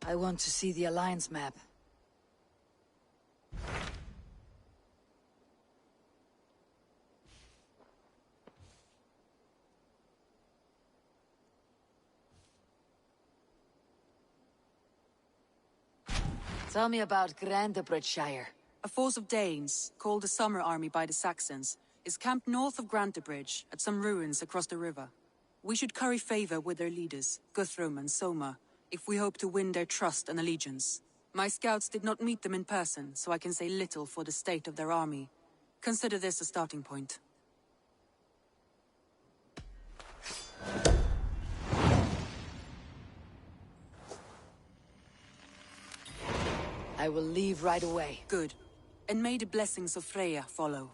I want to see the Alliance map. Tell me about Grantebridgeshire. A force of Danes, called the Summer Army by the Saxons, is camped north of Grantebridge at some ruins across the river. We should curry favor with their leaders, Guthrum and Soma, if we hope to win their trust and allegiance. My scouts did not meet them in person, so I can say little for the state of their army. Consider this a starting point. I will leave right away. Good. And may the blessings of Freya follow.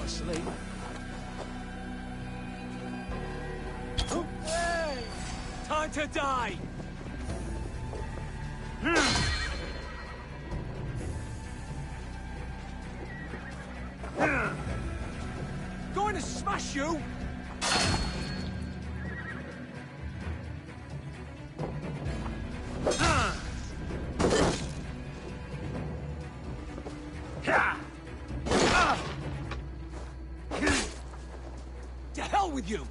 not asleep. Hey! Time to die! Going to smash you! To hell with you!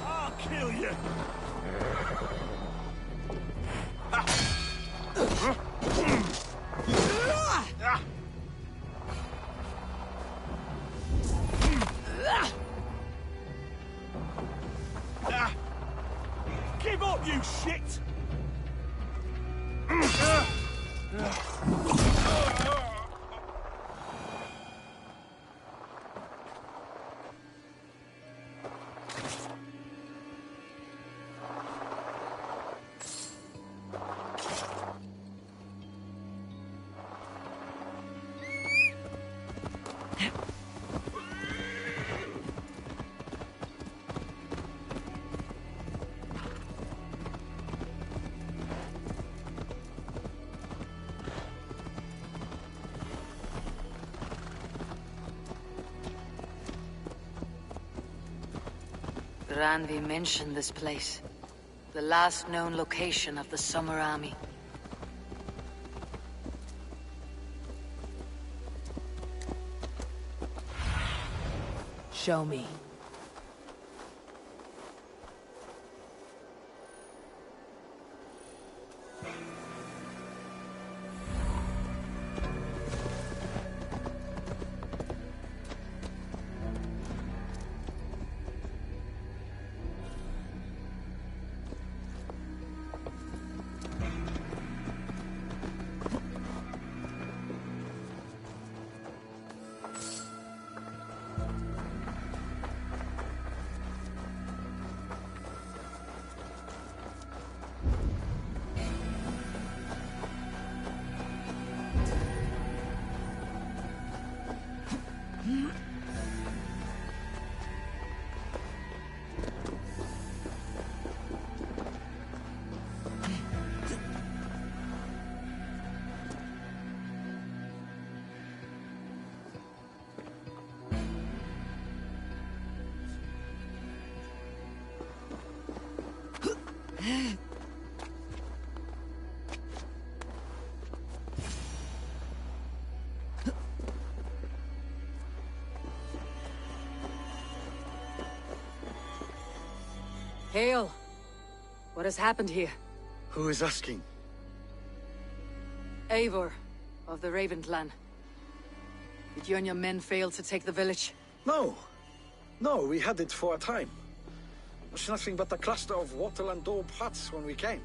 I'll kill you! Give up, you shit! Randi mentioned this place. The last known location of the Summer Army. Show me. Hail! What has happened here? Who is asking? Eivor, of the Raven clan. Did you and your men fail to take the village? No. No, we had it for a time. It was nothing but a cluster of wattle and daub huts when we came.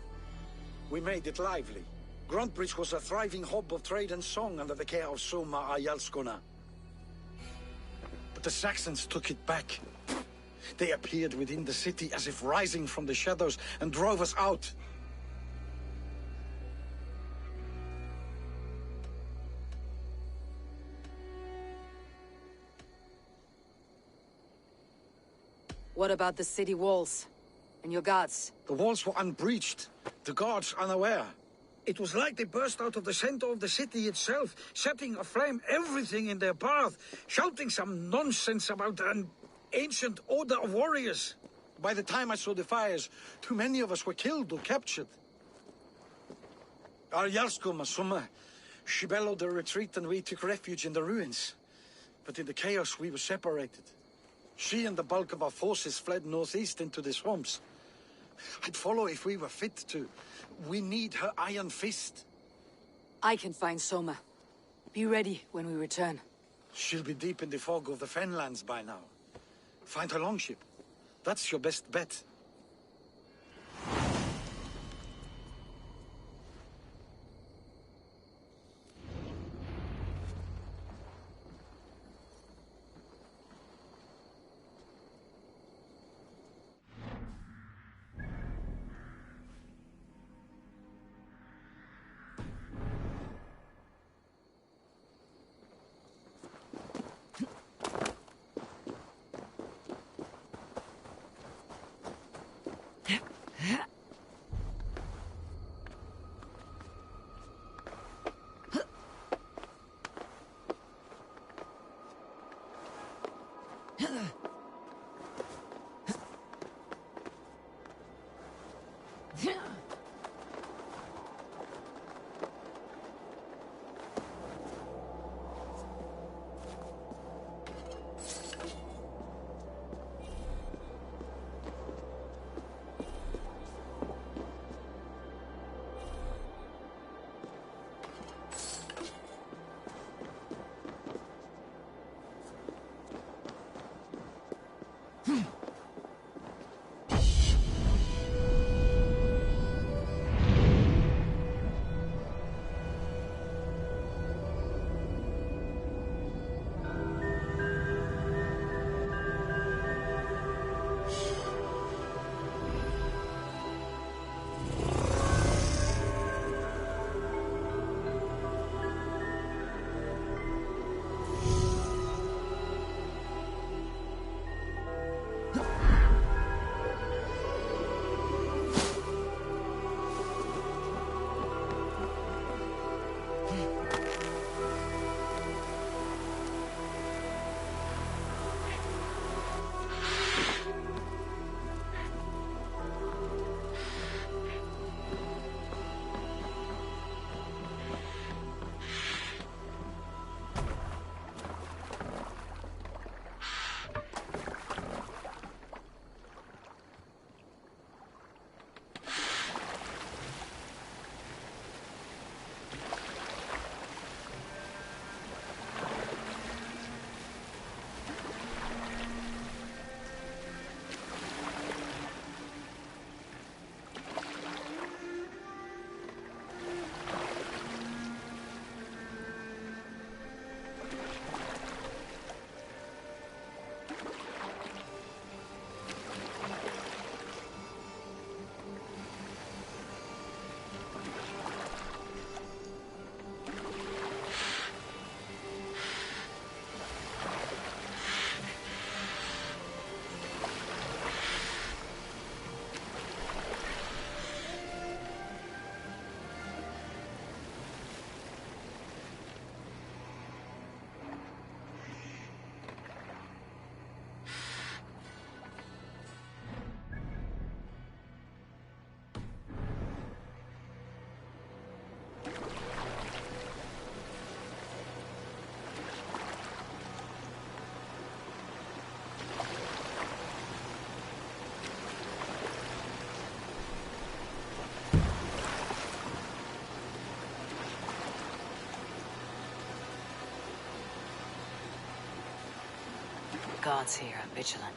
We made it lively. Gruntbridge was a thriving hub of trade and song under the care of Soma Ayalskona. But the Saxons took it back. They appeared within the city as if rising from the shadows and drove us out. What about the city walls? And your guards? The walls were unbreached, the guards unaware. It was like they burst out of the center of the city itself, setting aflame everything in their path, shouting some nonsense about an ancient order of warriors. By the time I saw the fires, too many of us were killed or captured. Our Yarsko Masuma, she bellowed a retreat and we took refuge in the ruins. But in the chaos we were separated. She and the bulk of our forces fled northeast into the swamps. I'd follow if we were fit to. We need her iron fist. I can find Soma. Be ready when we return. She'll be deep in the fog of the Fenlands by now. Find her longship. That's your best bet. Guards here are vigilant.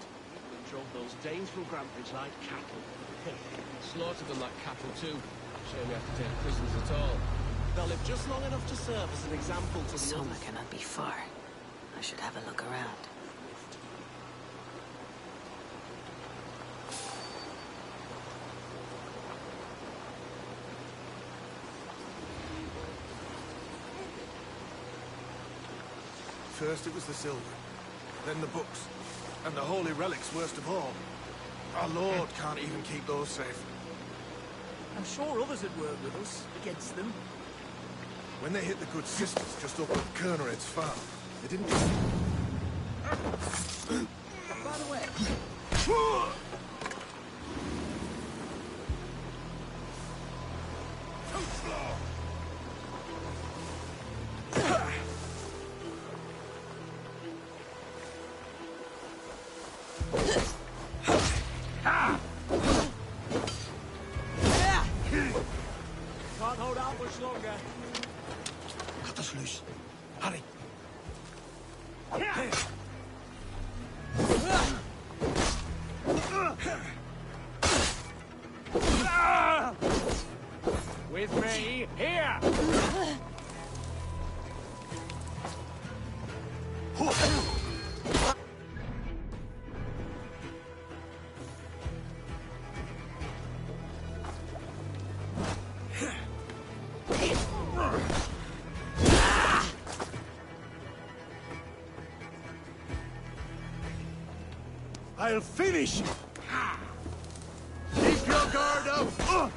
We drove those Danes from Grantbridge like cattle. Slaughtered them like cattle too. Shame we have to take prisoners at all. They'll live just long enough to serve as an example to the Soma others. cannot be far. I should have a look around. First it was the silver, then the books, and the holy relics worst of all. Our Lord can't even keep those safe. I'm sure others had worked with us, against them. When they hit the good sisters just up at Kernered's farm, they didn't... By the way, can't hold out much longer. Cut us loose. Hurry. With me, here! I'll finish! Keep your guard up!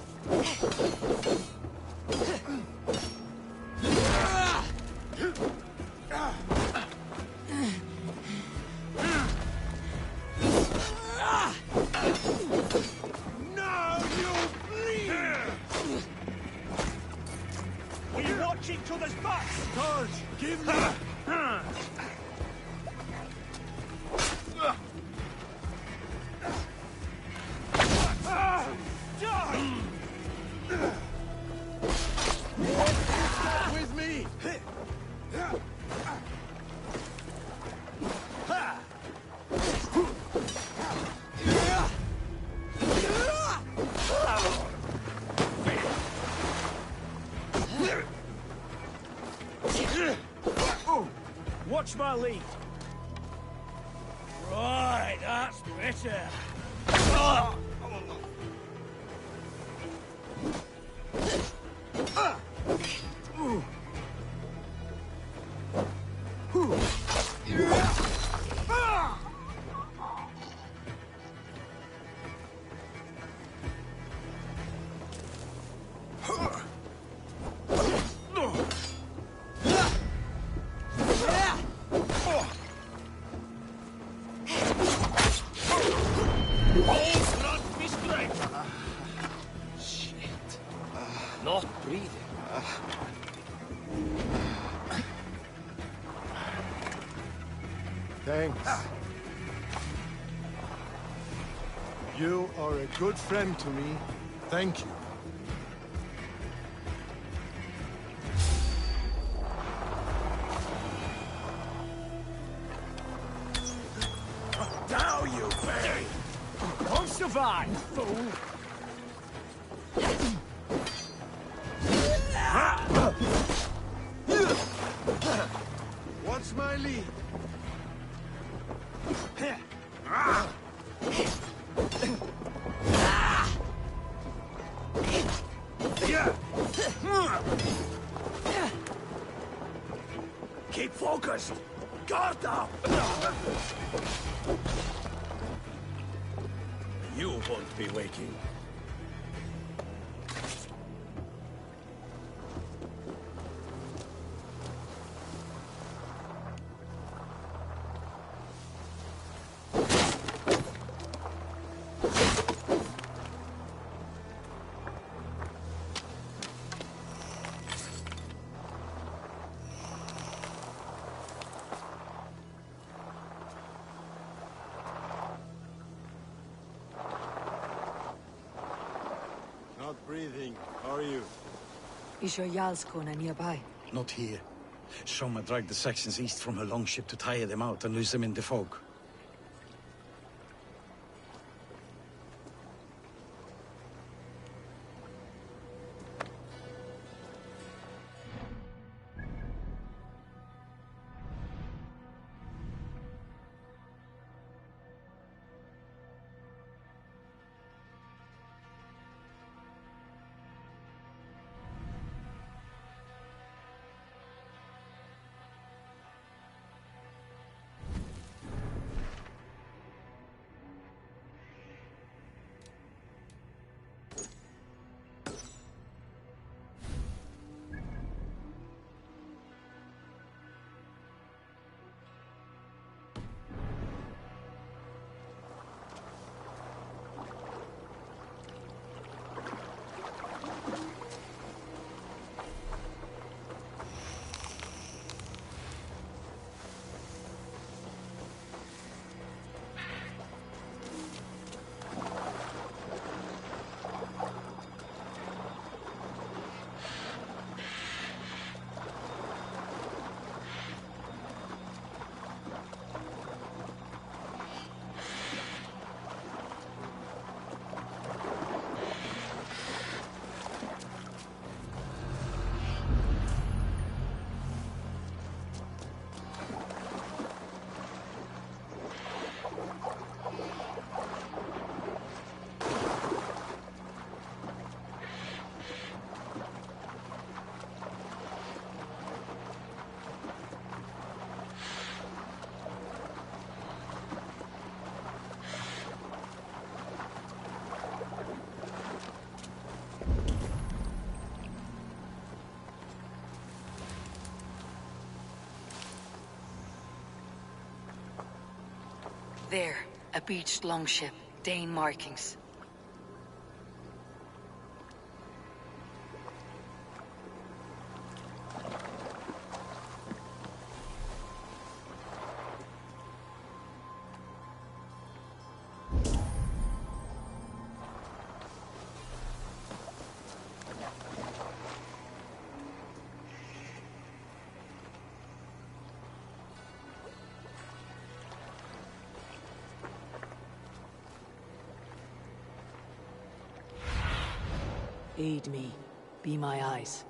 our lead. Right, that's better. Not breathing. Thanks. You are a good friend to me. Thank you. Now you pay! Won't survive, fool! What's my lead? Keep focused! Guard up! You won't be waking. Not breathing, are you? Is your Jarlskona nearby? Not here. Soma dragged the Saxons east from her longship to tire them out and lose them in the fog. There, a beached longship, Dane markings. Aid me. Be my eyes.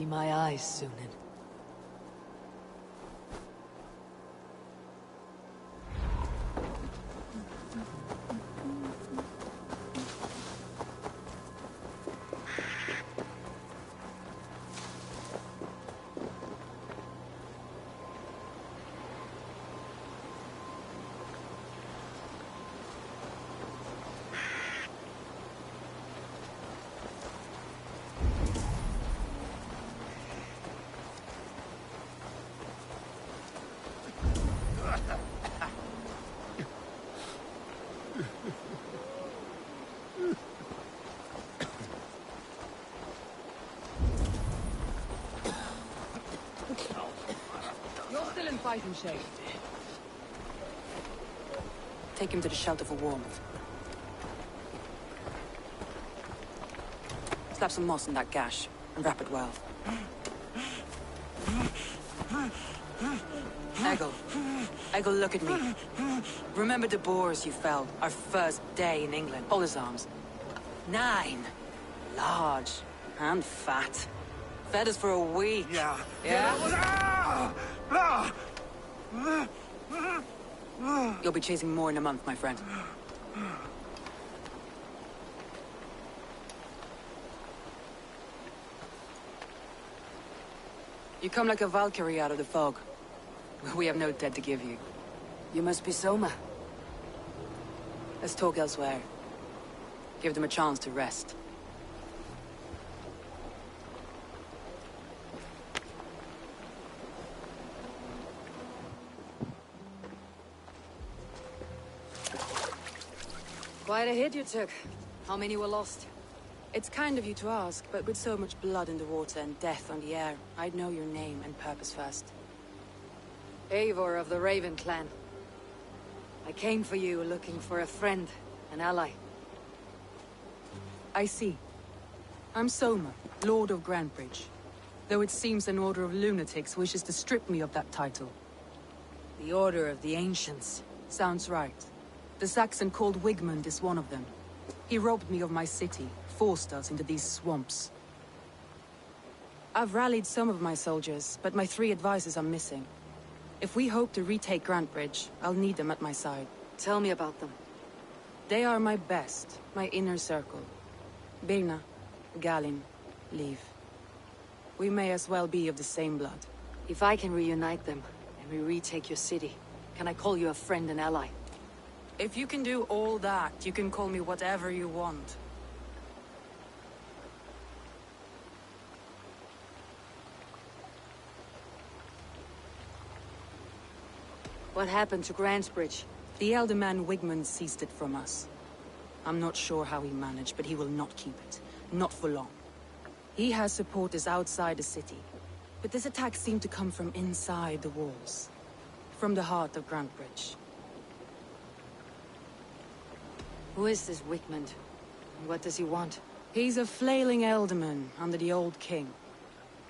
my eyes, Sunan. You're still in fighting shape. Take him to the shelter for warmth. Slap some moss in that gash, and wrap it well. Eggle, look at me. Remember the boars you felled, our first day in England? Hold his arms. 9. Large and fat. Fed us for a week. Yeah. Yeah? You'll be chasing more in a month, my friend. You come like a Valkyrie out of the fog. We have no dead to give you. You must be Soma. Let's talk elsewhere. Give them a chance to rest. Quite a hit you took. How many were lost? It's kind of you to ask, but with so much blood in the water and death on the air, I'd know your name and purpose first. Eivor of the Raven clan. I came for you looking for a friend, an ally. I see. I'm Soma, Lord of Grantebridge. Though it seems an order of lunatics wishes to strip me of that title. The Order of the Ancients. Sounds right. The Saxon called Wigmund is one of them. He robbed me of my city, forced us into these swamps. I've rallied some of my soldiers, but my 3 advisors are missing. If we hope to retake Grantebridge, I'll need them at my side. Tell me about them. They are my best, my inner circle. Birna, Galin, Leif. We may as well be of the same blood. If I can reunite them, and we retake your city, can I call you a friend and ally? If you can do all that, you can call me whatever you want. What happened to Grantebridge? The elder man Wigmund seized it from us. I'm not sure how he managed, but he will not keep it. Not for long. He has supporters outside the city. But this attack seemed to come from inside the walls. From the heart of Grantebridge. Who is this Wigmund? And what does he want? He's a flailing elderman under the old king.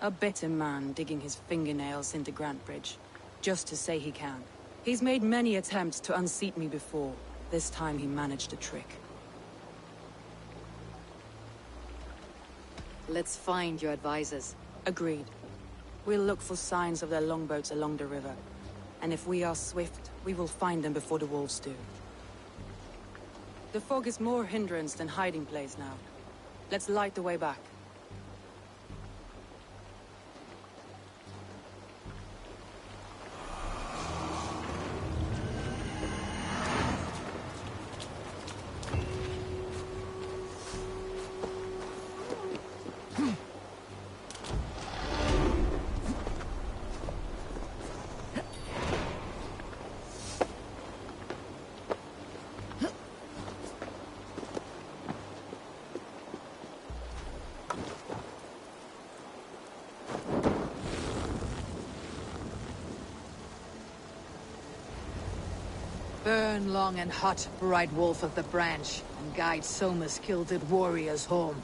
A bitter man digging his fingernails into Grantebridge. Just to say he can. He's made many attempts to unseat me before. This time he managed a trick. Let's find your advisors. Agreed. We'll look for signs of their longboats along the river. And if we are swift, we will find them before the wolves do. The fog is more hindrance than hiding place now. Let's light the way back. Burn long and hot, bright wolf of the branch, and guide Soma's kilted warriors home.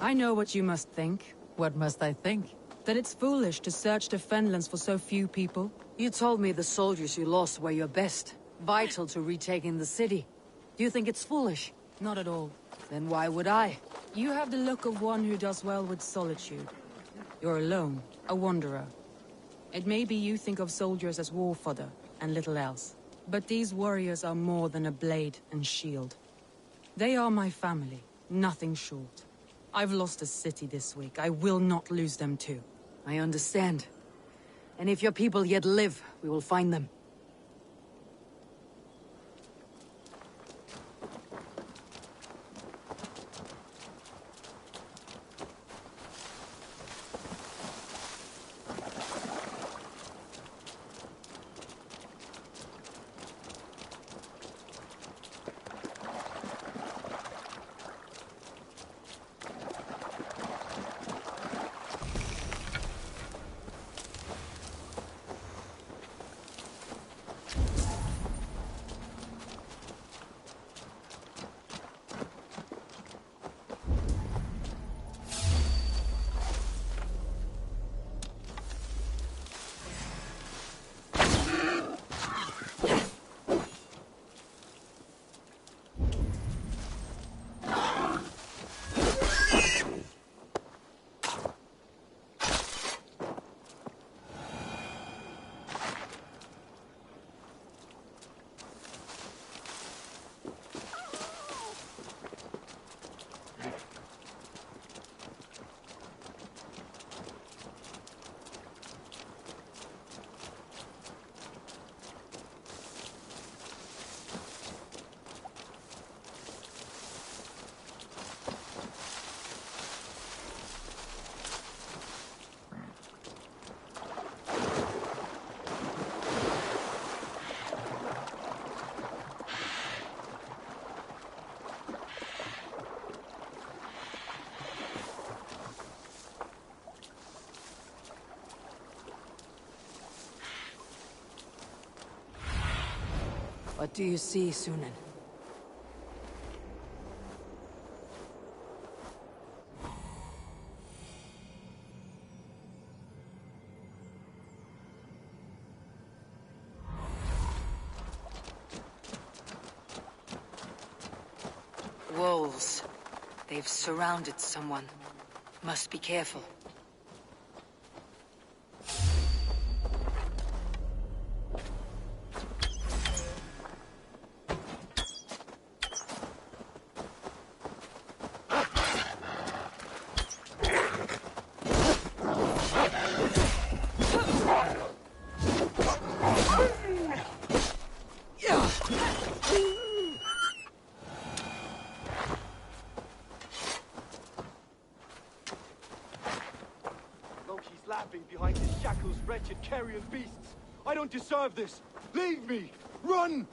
I know what you must think. What must I think? That it's foolish to search the Fenlands for so few people. You told me the soldiers you lost were your best, vital to retaking the city. Do you think it's foolish? Not at all. Then why would I? You have the look of one who does well with solitude. You're alone, a wanderer. It may be you think of soldiers as war fodder, and little else. But these warriors are more than a blade and shield. They are my family, nothing short. I've lost a city this week. I will not lose them too. I understand. And if your people yet live, we will find them. What do you see, Sunan? Wolves. They've surrounded someone. Must be careful. Behind his shackles, wretched carrion beasts. I don't deserve this. Leave me! Run!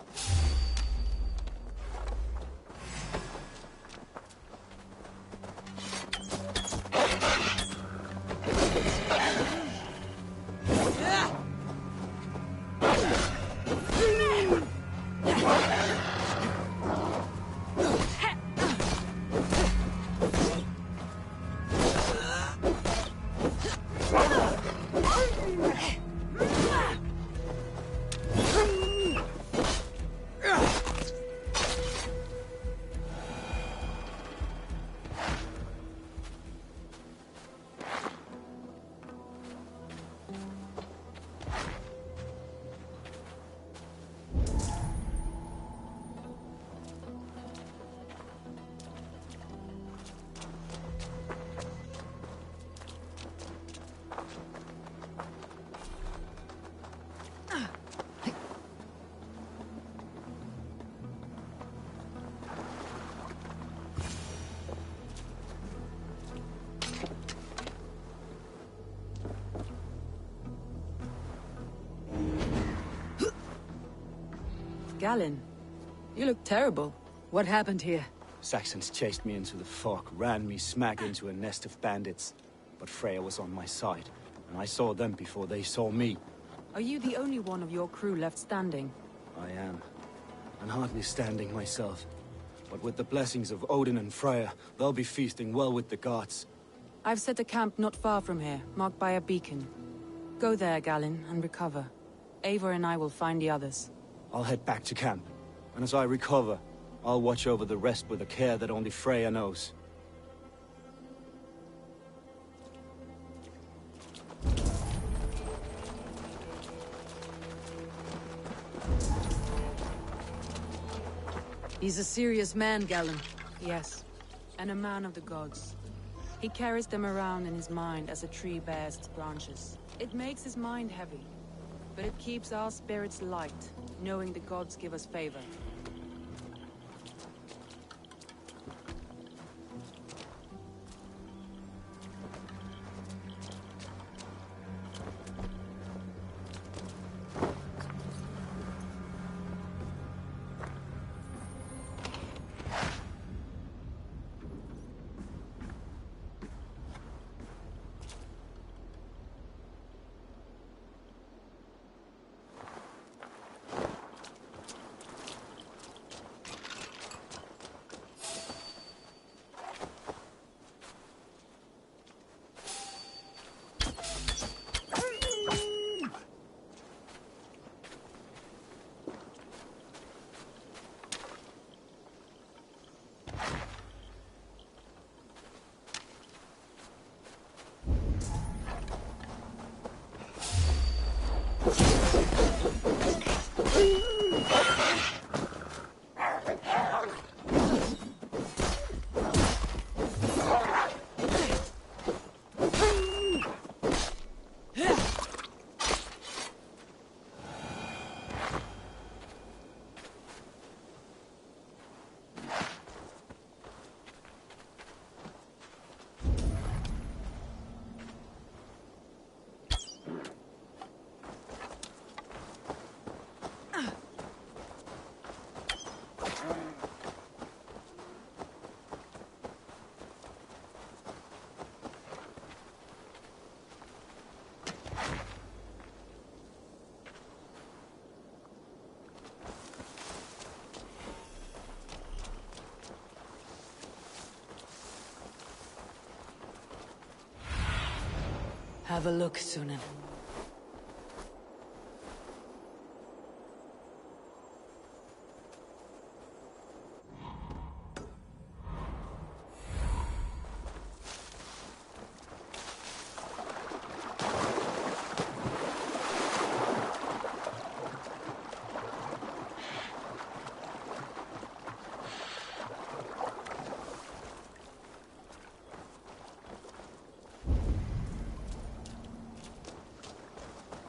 Galen, you look terrible. What happened here? Saxons chased me into the fog, ran me smack into a nest of bandits. But Freya was on my side, and I saw them before they saw me. Are you the only one of your crew left standing? I am. And hardly standing myself. But with the blessings of Odin and Freya, they'll be feasting well with the gods. I've set a camp not far from here, marked by a beacon. Go there, Galen, and recover. Eivor and I will find the others. I'll head back to camp, and as I recover, I'll watch over the rest with a care that only Freya knows. He's a serious man, Galen. Yes, and a man of the gods. He carries them around in his mind as a tree bears its branches. It makes his mind heavy, but it keeps our spirits light, knowing the gods give us favor. Have a look, Sunan.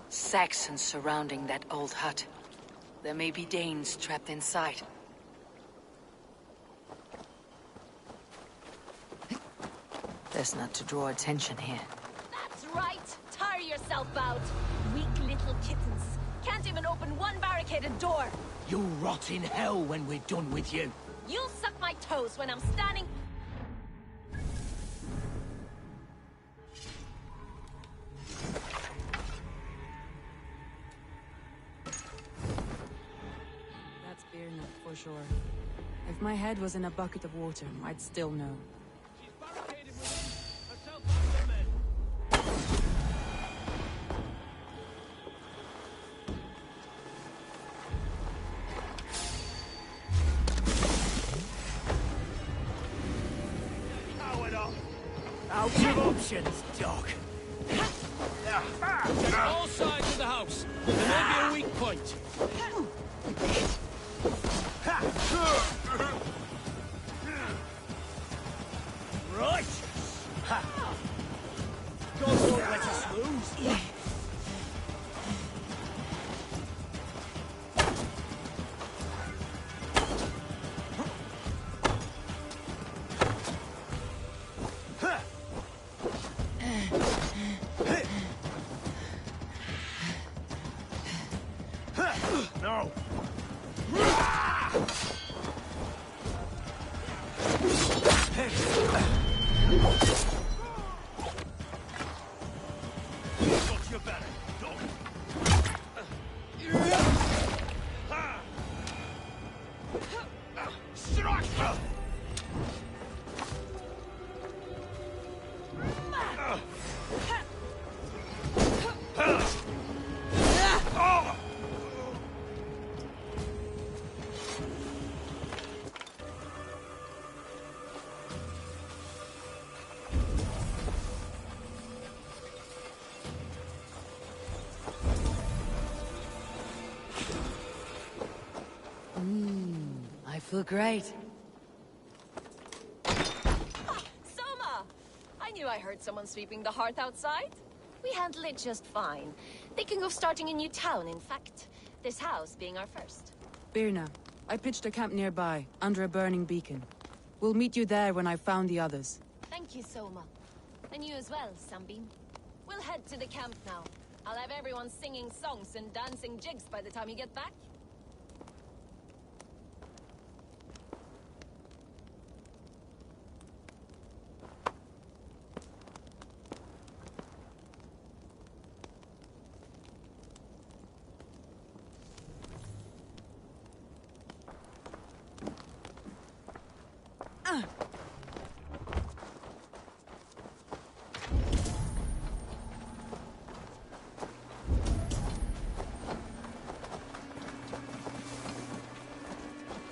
Saxons surrounding that old hut. There may be Danes trapped inside. Best not to draw attention here. That's right! Tire yourself out! Weak little kittens. Can't even open one barricaded door! You'll rot in hell when we're done with you. You'll suck my toes when I'm standing... That's beer enough, for sure. If my head was in a bucket of water, I'd still know. She's barricaded within. Herself and the men. Powered up. Out of options, Doc. Check all sides of the house. There may be a weak point. Right. God won't let us lose. No. Got your back, dog. Strike! look great. Soma! I knew I heard someone sweeping the hearth outside. We handle it just fine. Thinking of starting a new town, in fact. This house being our first. Birna, I pitched a camp nearby, under a burning beacon. We'll meet you there when I've found the others. Thank you, Soma. And you as well, Sunbeam. We'll head to the camp now. I'll have everyone singing songs and dancing jigs by the time you get back.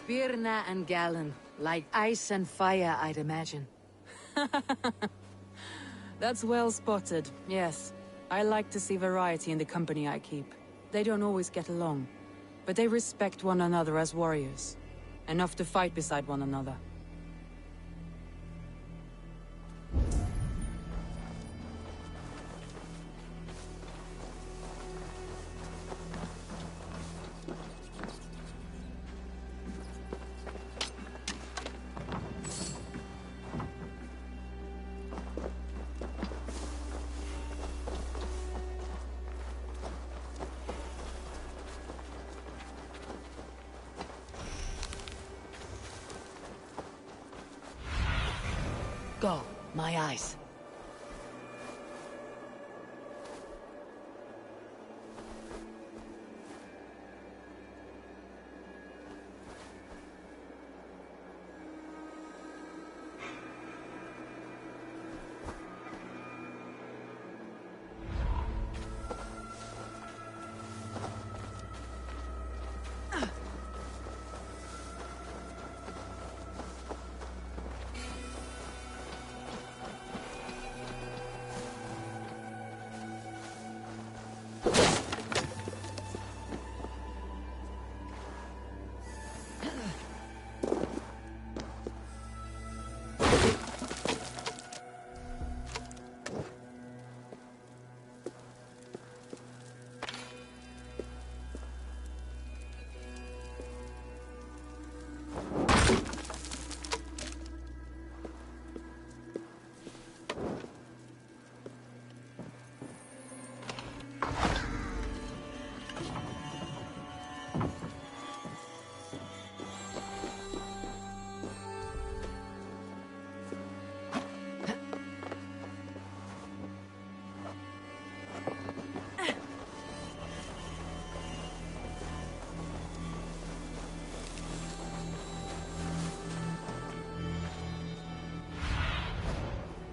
Birna and Galen, like ice and fire, I'd imagine. That's well spotted, yes. I like to see variety in the company I keep. They don't always get along, but they respect one another as warriors. Enough to fight beside one another. Go, my eyes.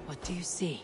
What do you see?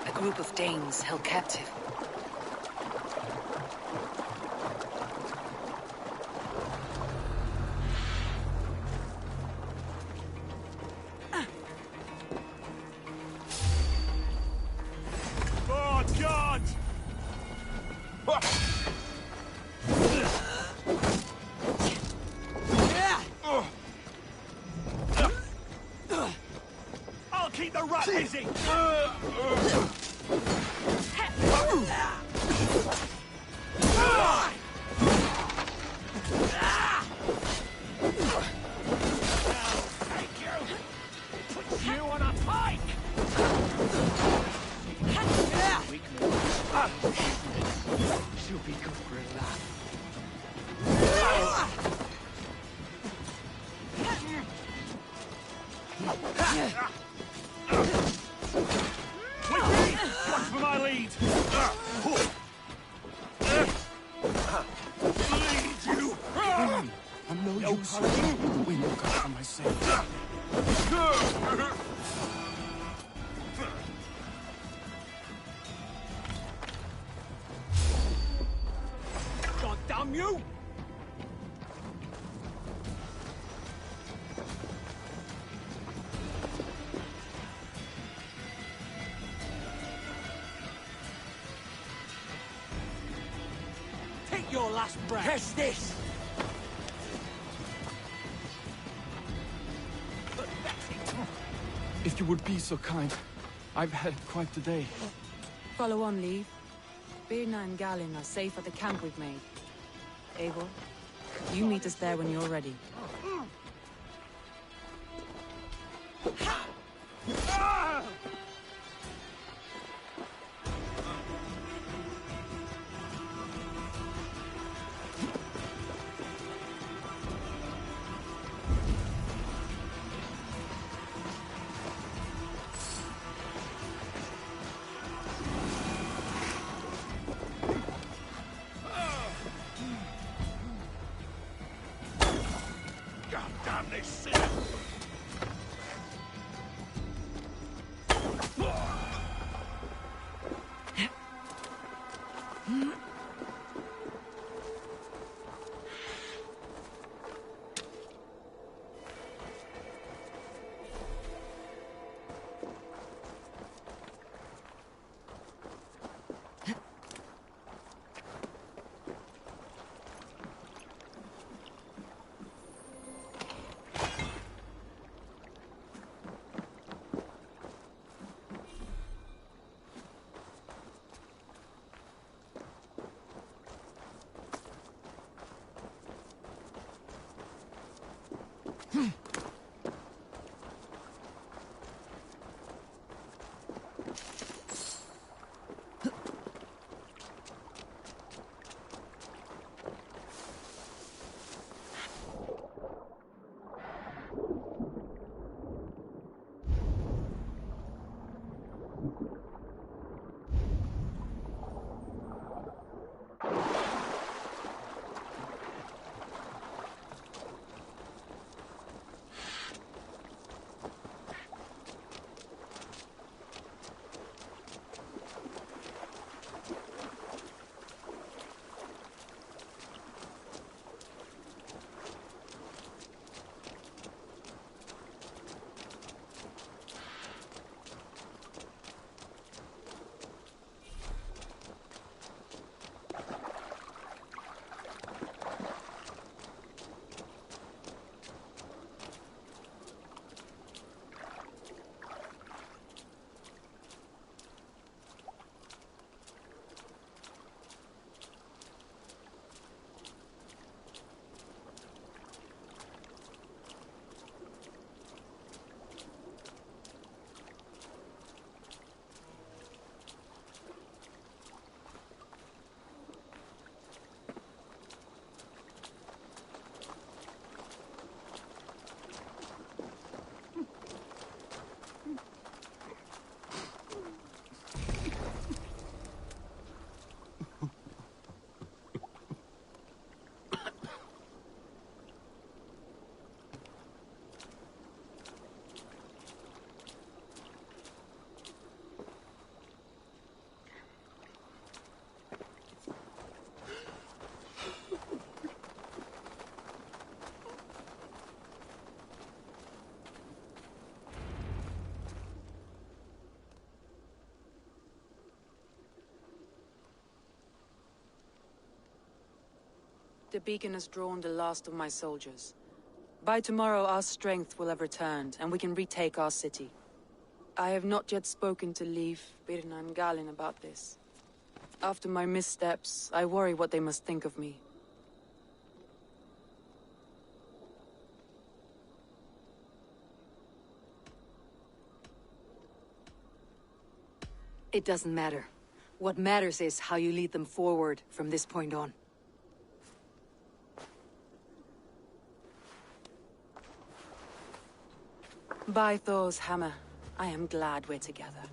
A group of Danes held captive. I'll keep the rat busy! You on a pike! She'll be good for a laugh. Bleed you! I'm no use. The wind will come from my sails. God damn you! Take your last breath. Test this! If you would be so kind. I've had quite the day. Follow on, Lee. Birna and Galen are safe at the camp we've made. Eivor, you meet us there when you're ready. God damn this city! The beacon has drawn the last of my soldiers. By tomorrow our strength will have returned, and we can retake our city. I have not yet spoken to Leif, Birna and Galen about this. After my missteps, I worry what they must think of me. It doesn't matter. What matters is how you lead them forward from this point on. By Thor's hammer, I am glad we're together.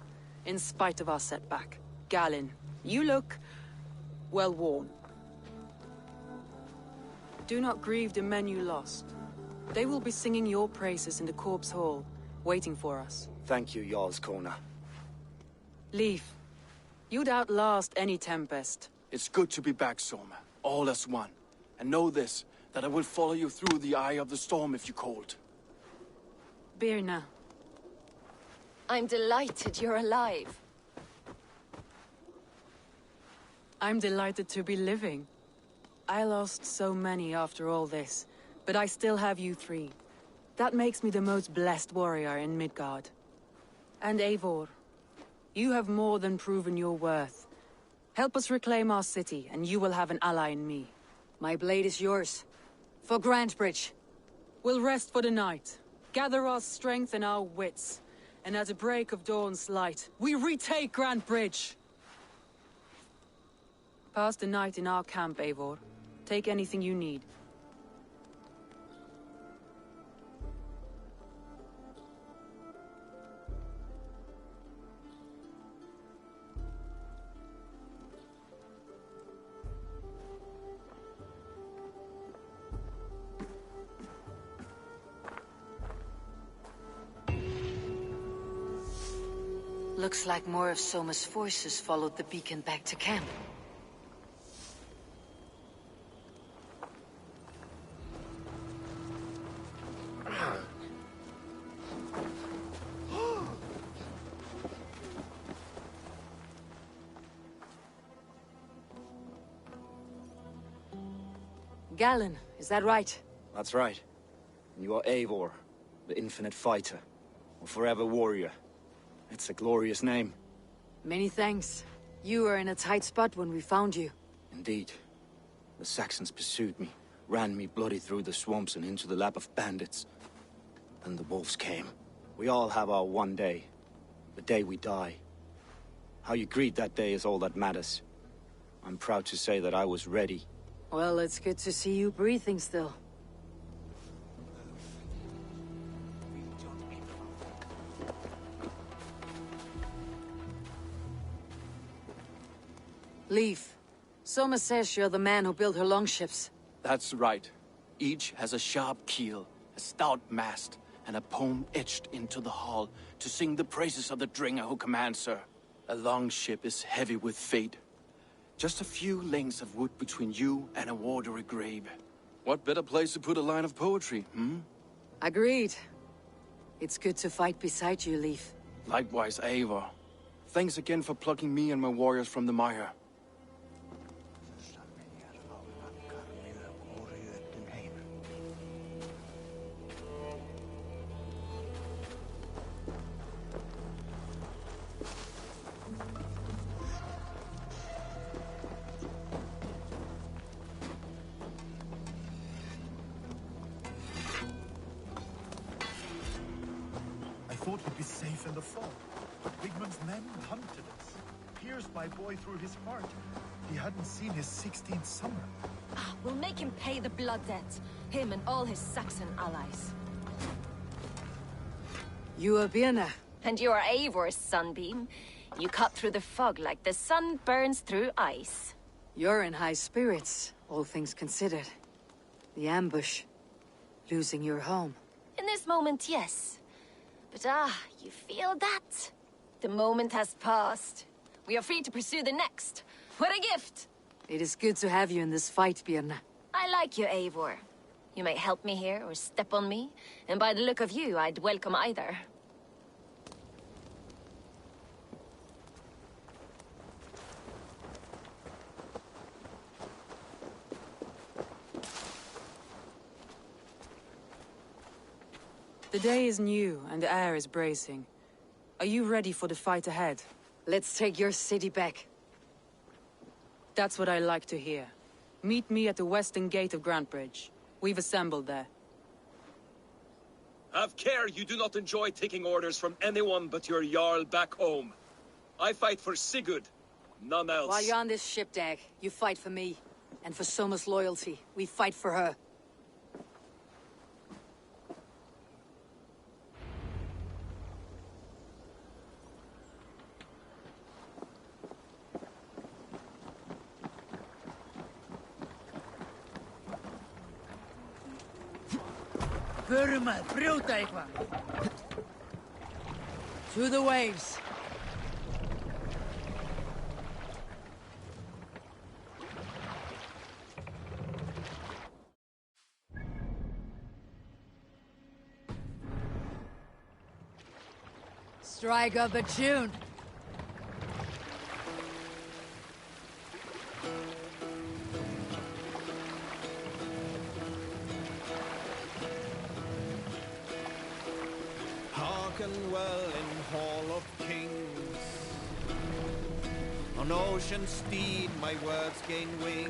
In spite of our setback. Galen, you look well worn. Do not grieve the men you lost. They will be singing your praises in the Corpse Hall, waiting for us. Thank you, Jarl's Kona. Leif, you'd outlast any tempest. It's good to be back, Soma. All as one. And know this, that I will follow you through the eye of the storm if you called. Birna. I'm delighted you're alive. I'm delighted to be living. I lost so many after all this, but I still have you three. That makes me the most blessed warrior in Midgard. And Eivor, you have more than proven your worth. Help us reclaim our city, and you will have an ally in me. My blade is yours. For Grantebridge. We'll rest for the night, gather our strength and our wits, and at the break of dawn's light, we retake Grantebridge! Pass the night in our camp, Eivor. Take anything you need. Looks like more of Soma's forces followed the beacon back to camp. Galen, is that right? That's right. You are Eivor, the infinite fighter, or forever warrior. It's a glorious name. Many thanks. You were in a tight spot when we found you. Indeed. The Saxons pursued me, ran me bloody through the swamps and into the lap of bandits. Then the wolves came. We all have our one day. The day we die. How you greet that day is all that matters. I'm proud to say that I was ready. Well, it's good to see you breathing still. Leif, Soma says you're the man who built her longships. That's right. Each has a sharp keel, a stout mast, and a poem etched into the hull to sing the praises of the Dringer who commands her. A longship is heavy with fate. Just a few lengths of wood between you and a watery grave. What better place to put a line of poetry, hmm? Agreed. It's good to fight beside you, Leif. Likewise, Eivor. Thanks again for plucking me and my warriors from the mire. I thought we'd be safe in the fog. Wigmund's men hunted us. Pierced my boy through his heart. He hadn't seen his 16th summer. We'll make him pay the blood debt. Him and all his Saxon allies. You are Birna. And you are Eivor's sunbeam. You cut through the fog like the sun burns through ice. You're in high spirits, all things considered. The ambush. Losing your home. In this moment, yes. But you feel that? The moment has passed. We are free to pursue the next. What a gift! It is good to have you in this fight, Birna. I like you, Eivor. You may help me here or step on me, and by the look of you, I'd welcome either. The day is new, and the air is bracing. Are you ready for the fight ahead? Let's take your city back. That's what I like to hear. Meet me at the western gate of Grantebridge. We've assembled there. Have care you do not enjoy taking orders from anyone but your Jarl back home. I fight for Sigurd, none else. While you're on this ship, Dag, you fight for me. And for Soma's loyalty, we fight for her. To the waves. Strike up a tune. Hearken well in Hall of Kings. On ocean steed my words gain wing.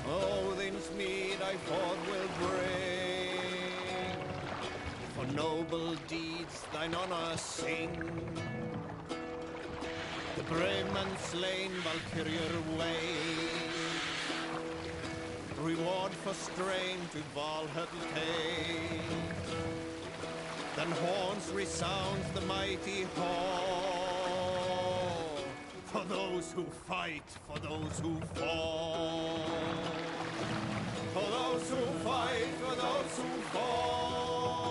Odin's mead I forth will bring. For noble deeds thine honor sing. The brave man slain Valkyrier way. Reward for strain to Valhalla take. Then horns resounds the mighty hall. For those who fight, for those who fall. For those who fight, for those who fall.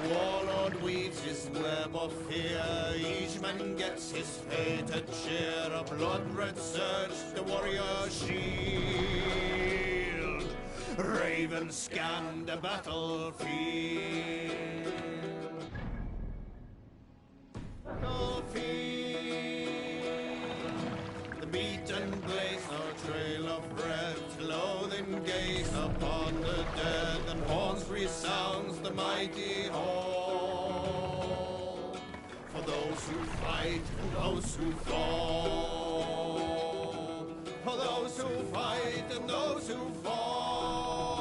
Warlord weaves his web of fear. Each man gets his fated share. A blood-red surge, the warrior shield. Ravens scan the battlefield. The beaten blaze, no trail of red. Loathing gaze upon the dead. And horns resounds the mighty hall. For those who fight, and those who fall. For those who fight, and those who fall.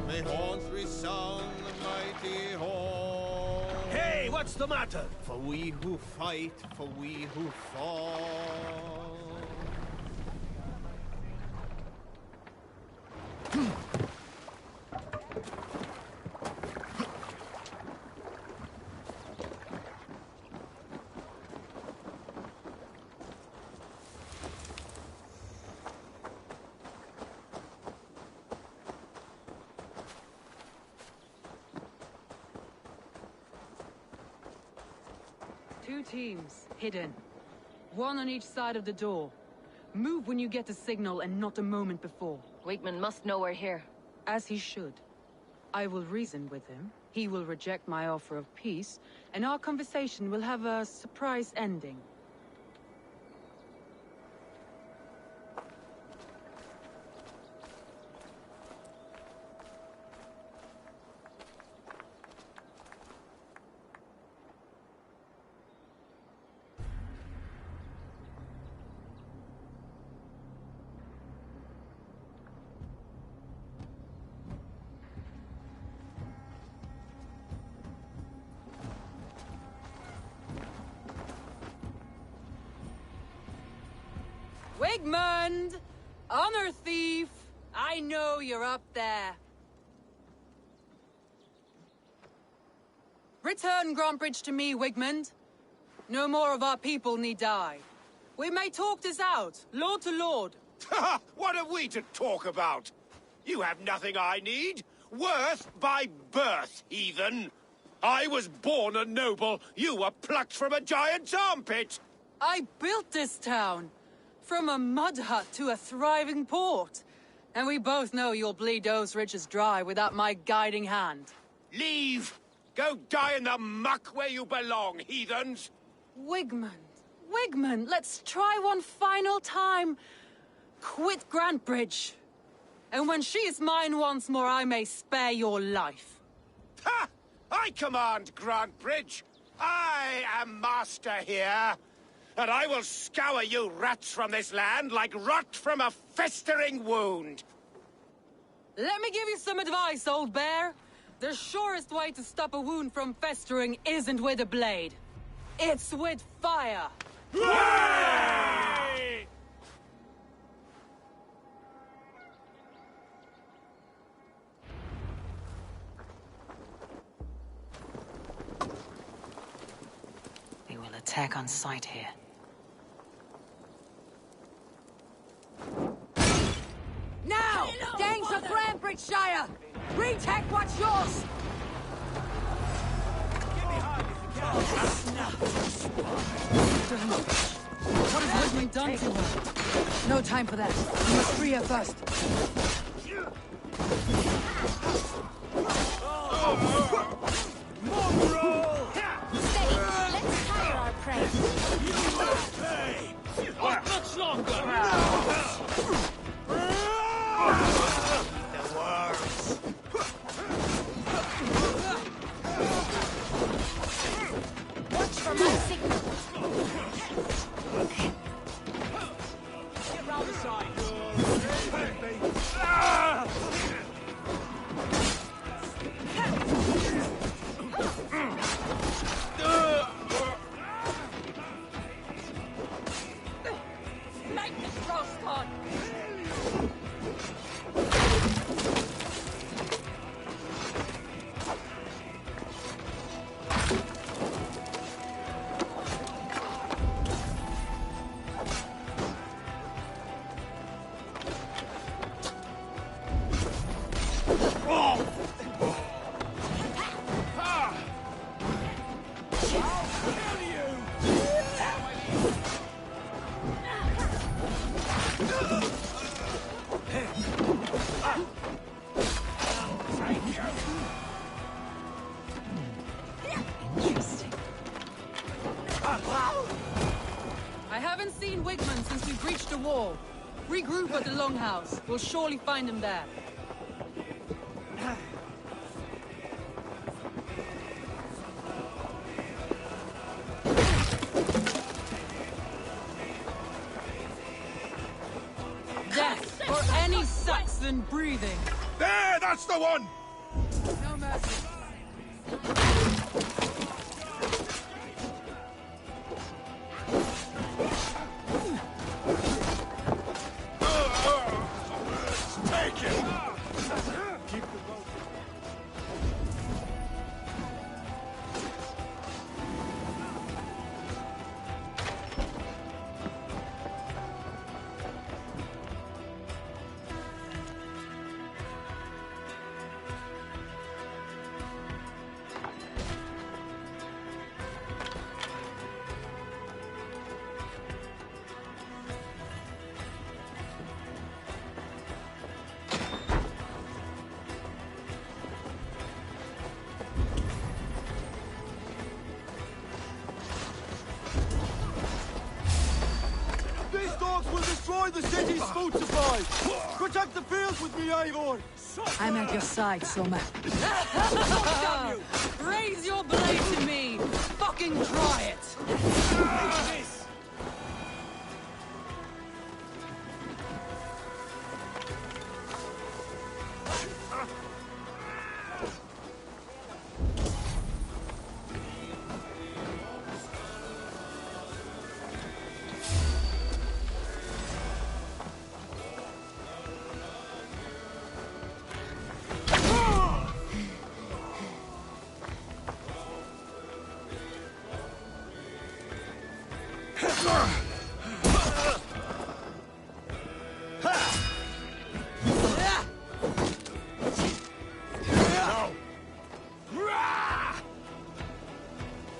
May horns resound the mighty hall. Hey, what's the matter? For we who fight, for we who fall. Two teams, hidden. One on each side of the door. Move when you get the signal and not a moment before. Wakeman must know we're here. As he should. I will reason with him. He will reject my offer of peace, and our conversation will have a surprise ending. Wigmund! Honor thief! I know you're up there. Return Grantbridge to me, Wigmund. No more of our people need die. We may talk this out, lord to lord. What have we to talk about? You have nothing I need. Worth by birth, heathen. I was born a noble. You were plucked from a giant's armpit. I built this town. From a mud hut to a thriving port. And we both know you'll bleed those riches dry without my guiding hand. Leave! Go die in the muck where you belong, heathens! Wigmund, let's try one final time. Quit Grantbridge. And when she is mine once more, I may spare your life. Ha! I command Grantbridge. I am master here. And I will scour you rats from this land like rot from a festering wound. Let me give you some advice, old bear. The surest way to stop a wound from festering isn't with a blade. It's with fire. Hooray! We will attack on sight here. Now! Danes of it, Shire! Retake what's yours! What has Wigman done to her? No time for that. We must free her first. Steady. Let's tire our prey. Not much longer! The worms. Watch for my signal. Get round the side! Make this roast on! I haven't seen Wigman since we breached the wall. Regroup at the Longhouse. We'll surely find him there. Death for any Saxon breathing. There, that's the one! No mercy. Take him! These dogs will destroy the city's food supply! Protect the fields with me, Eivor! I'm at your side, Soma. Raise your blade to me! Fucking try it!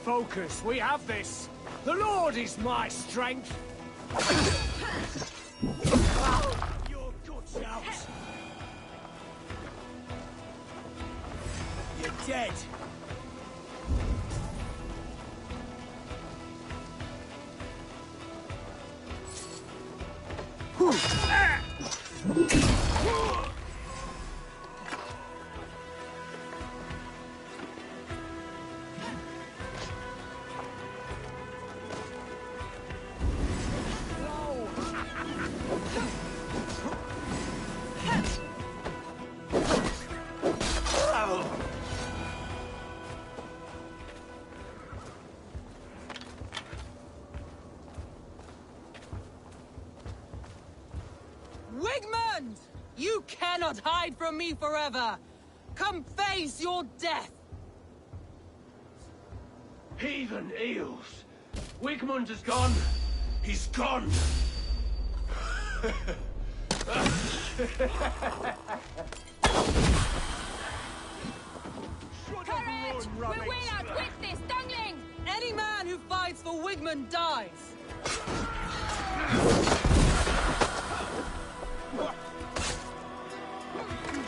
Focus, we have this. The Lord is my strength. Your guts out. You're dead. Wigmund! You cannot hide from me forever! Come face your death! Heathen eels. Wigmund is gone. He's gone. for Wigmund dies!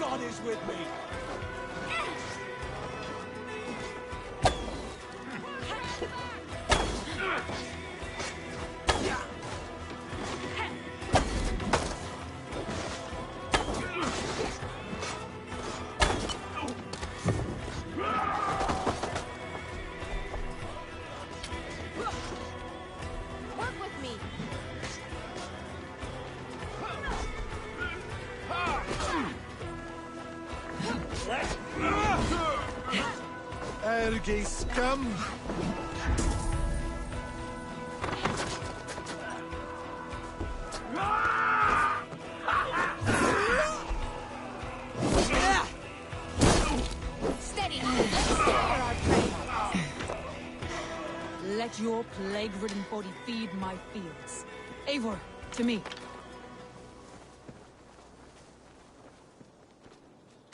God is with me. Work with me. Ergi scum! Steady. Let's scatter our prey. Let your plague-ridden body feed my fields. Eivor, to me.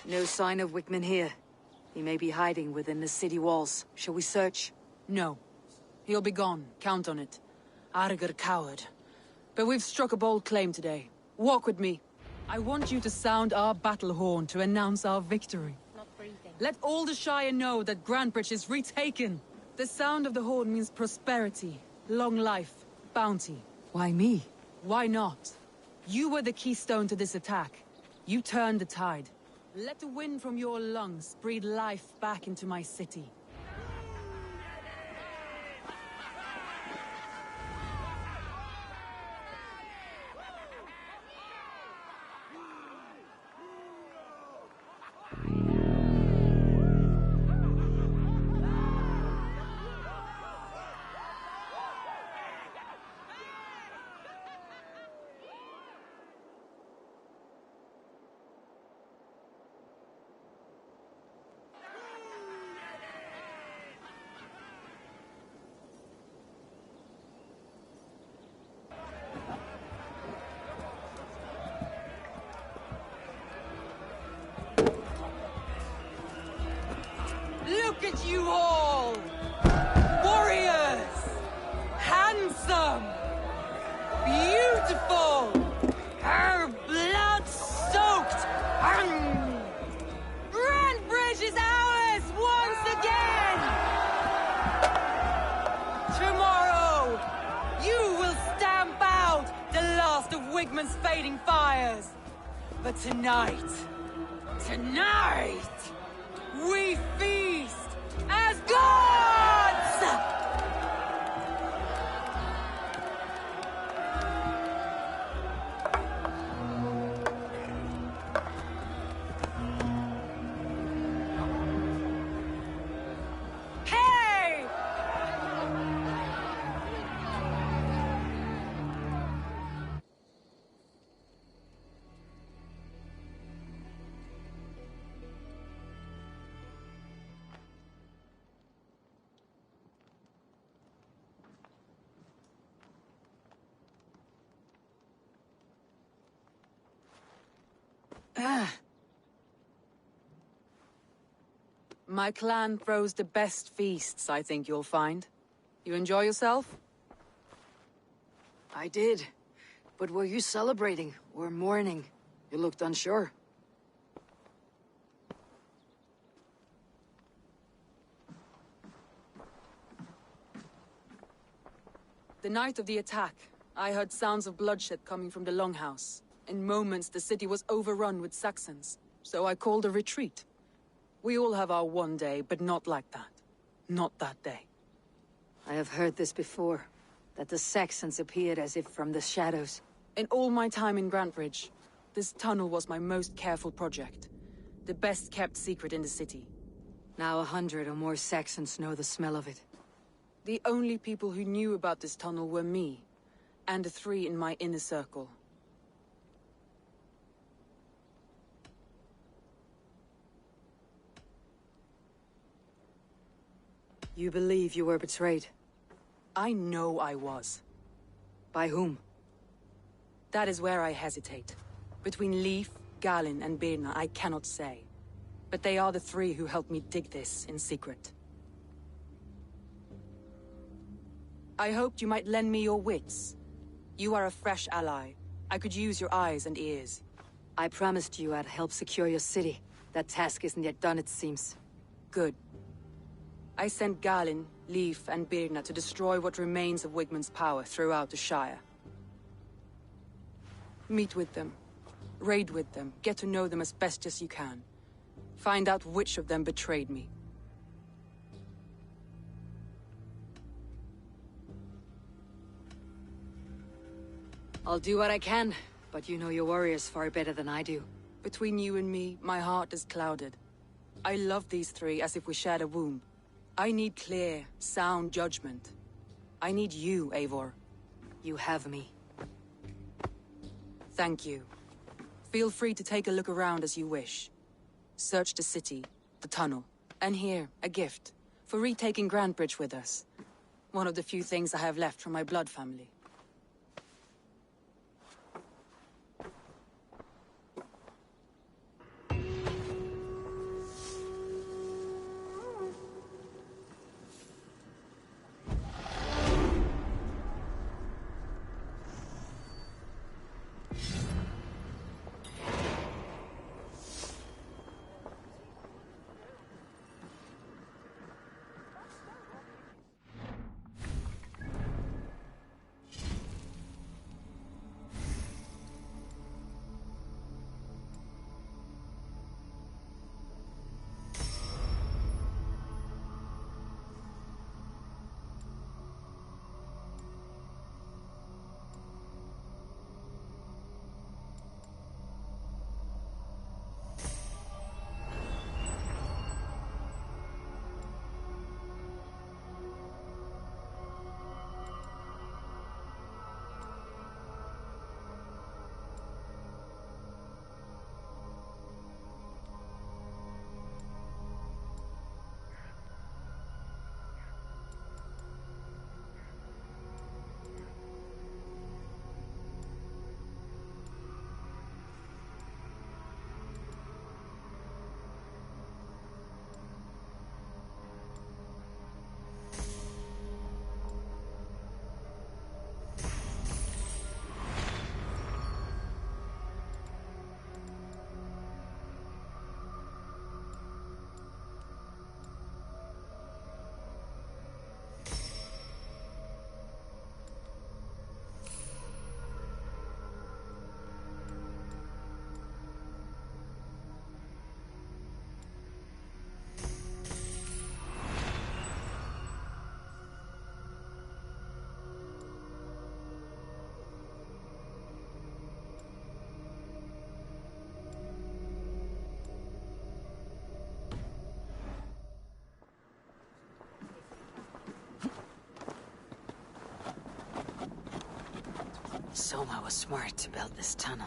No sign of Wickman here. He may be hiding within the city walls. Shall we search? No. He'll be gone. Count on it. Arger coward. But we've struck a bold claim today. Walk with me. I want you to sound our battle horn to announce our victory. Not breathing. Let all the Shire know that Grantebridge is retaken. The sound of the horn means prosperity, long life, bounty. Why me? Why not? You were the keystone to this attack. You turned the tide. Let the wind from your lungs breathe life back into my city. Look at you all! Warriors! Handsome! Beautiful! Her blood-soaked! Grantebridge is ours once again! Tomorrow, you will stamp out the last of Wigmund's fading fires. But tonight, we feast as gods! Hey! My clan throws the best feasts, I think you'll find. You enjoy yourself? I did. But were you celebrating or mourning? You looked unsure. The night of the attack, I heard sounds of bloodshed coming from the Longhouse. In moments, the city was overrun with Saxons, so I called a retreat. We all have our one day, but not like that. Not that day. I have heard this before, that the Saxons appeared as if from the shadows. In all my time in Grantebridge, this tunnel was my most careful project. The best kept secret in the city. Now 100 or more Saxons know the smell of it. The only people who knew about this tunnel were me, and the 3 in my inner circle. You believe you were betrayed? I know I was. By whom? That is where I hesitate. Between Leif, Galin, and Birna, I cannot say. But they are the 3 who helped me dig this in secret. I hoped you might lend me your wits. You are a fresh ally. I could use your eyes and ears. I promised you I'd help secure your city. That task isn't yet done, it seems. Good. I sent Galin, Leif, and Birna to destroy what remains of Wigmund's power throughout the Shire. Meet with them. Raid with them. Get to know them as best as you can. Find out which of them betrayed me. I'll do what I can, but you know your warriors far better than I do. Between you and me, my heart is clouded. I love these three as if we shared a womb. I need clear, sound judgment. I need you, Eivor. You have me. Thank you. Feel free to take a look around as you wish. Search the city, the tunnel, and here, a gift, for retaking Grantebridge with us. One of the few things I have left from my blood family. Soma was smart to build this tunnel.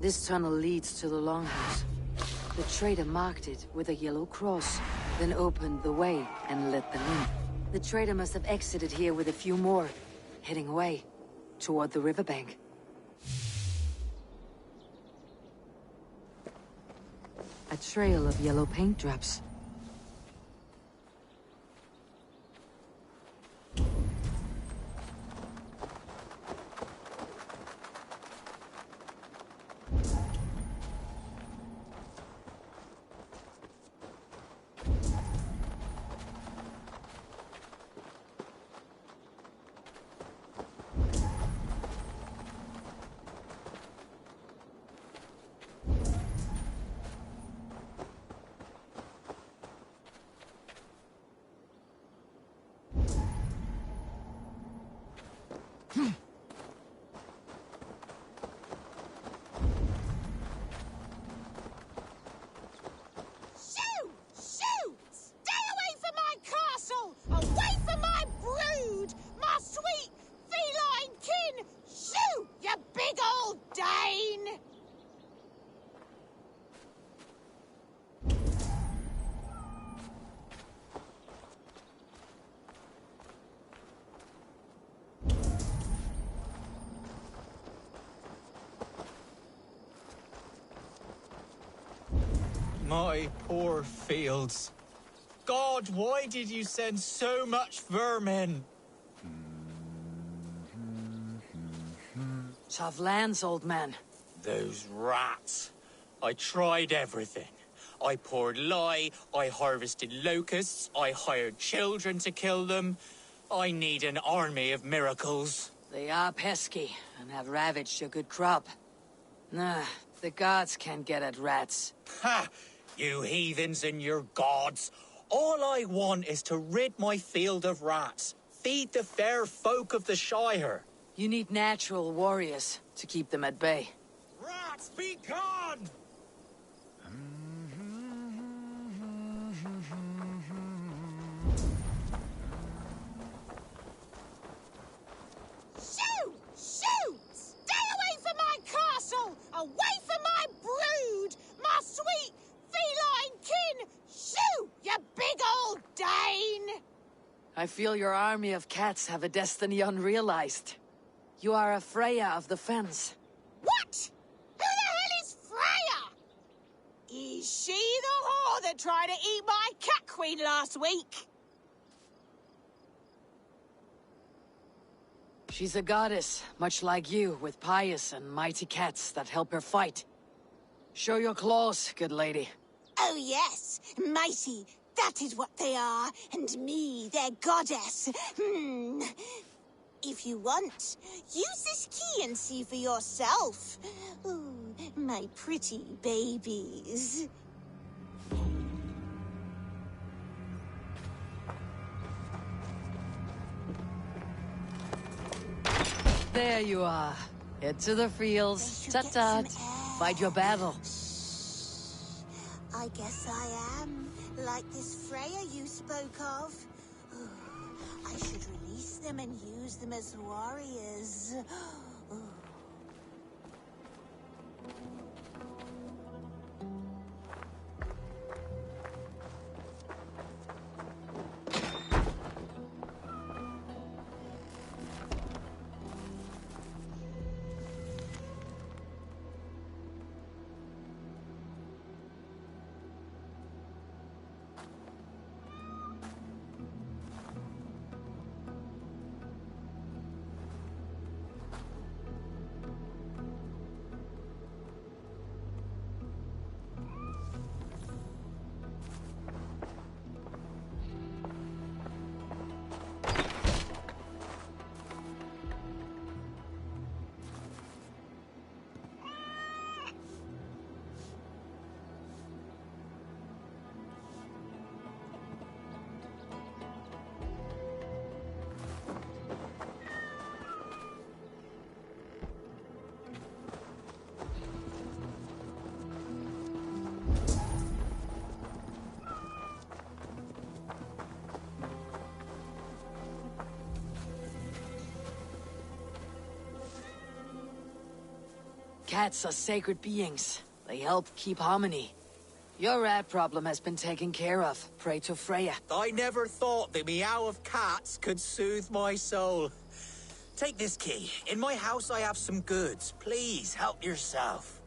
This tunnel leads to the longhouse. The trader marked it with a yellow cross, then opened the way and let them in. The trader must have exited here with a few more, heading away, toward the riverbank. A trail of yellow paint drops. My poor fields. God, why did you send so much vermin? Tough lands, old man. Those rats. I tried everything. I poured lye, I harvested locusts, I hired children to kill them. I need an army of miracles. They are pesky, and have ravaged a good crop. Nah, the gods can't get at rats. Ha! You heathens and your gods. All I want is to rid my field of rats. Feed the fair folk of the Shire. You need natural warriors to keep them at bay. Rats, be gone! Shoo! Shoo! Stay away from my castle! Away from my brood! My sweet feline kin! Shoo! You big old Dane! I feel your army of cats have a destiny unrealized. You are a Freya of the Fens. What? Who the hell is Freya? Is she the whore that tried to eat my cat queen last week? She's a goddess, much like you, with pious and mighty cats that help her fight. Show your claws, good lady. Oh yes, mighty. That is what they are, and me, their goddess. If you want, use this key and see for yourself. Ooh, my pretty babies. There you are. Head to the fields. Tut-tut. Fight your battle. I guess I am, like this Freya you spoke of. Ooh, I should release them and use them as warriors. Ooh. Cats are sacred beings. They help keep harmony. Your rat problem has been taken care of. Pray to Freya. I never thought the meow of cats could soothe my soul. Take this key. In my house I have some goods. Please, help yourself.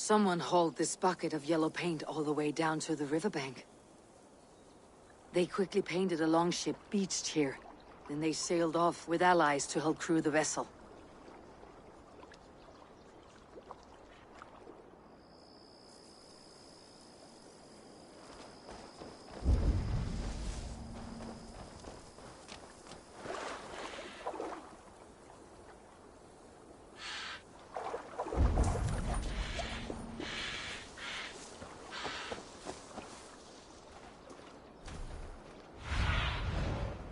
Someone hauled this bucket of yellow paint all the way down to the riverbank. They quickly painted a longship beached here. Then they sailed off with allies to help crew the vessel.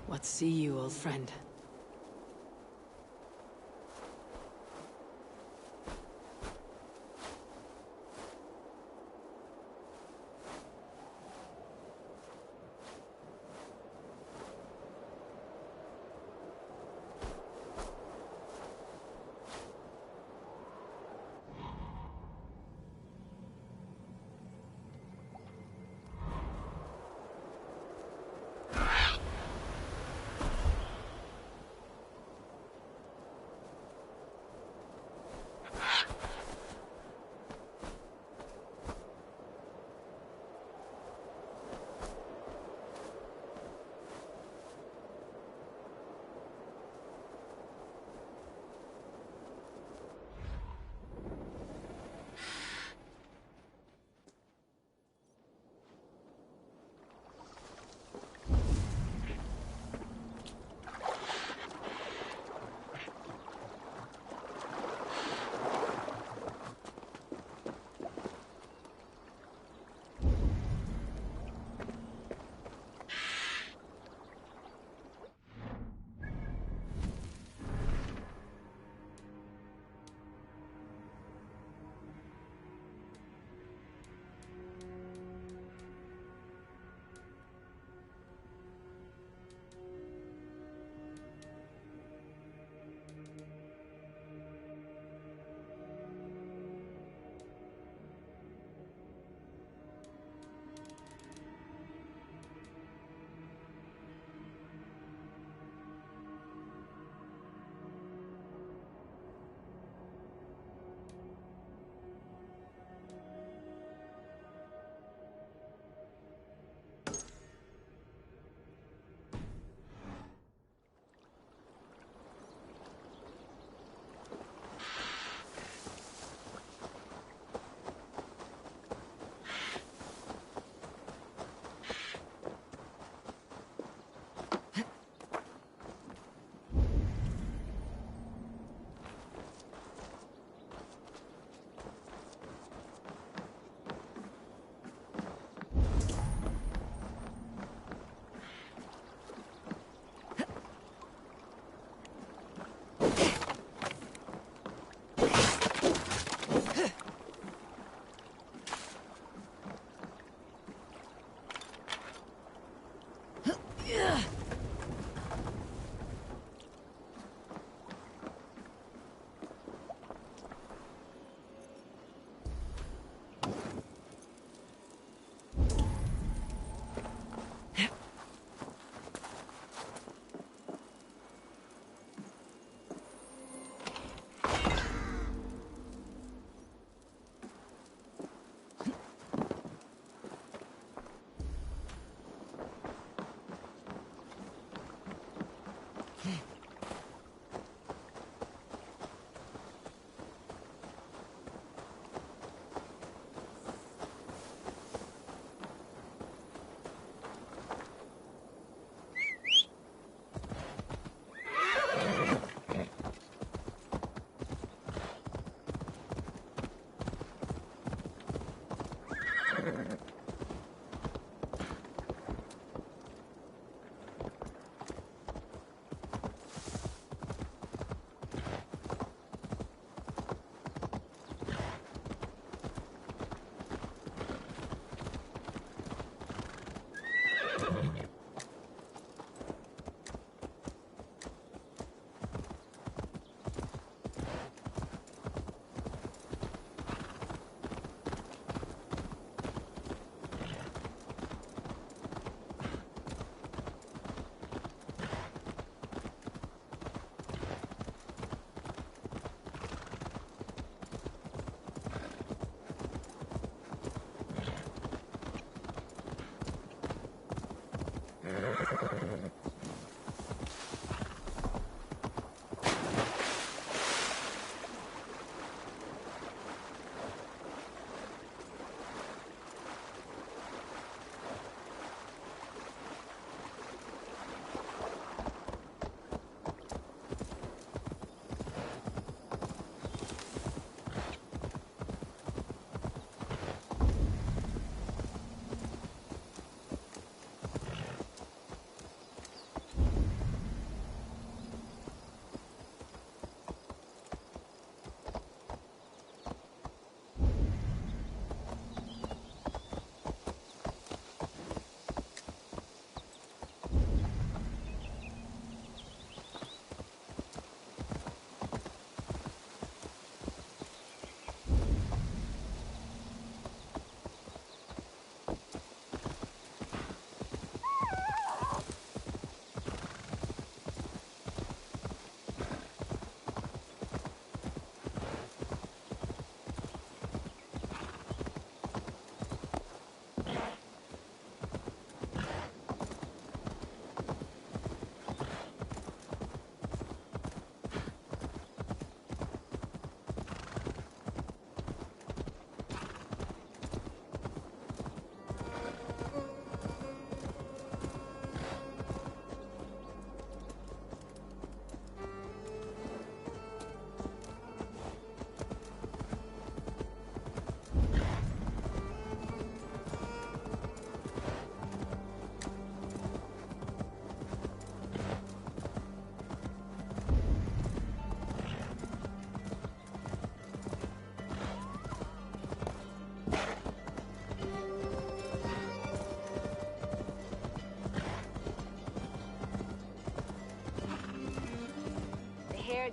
What see you, old friend?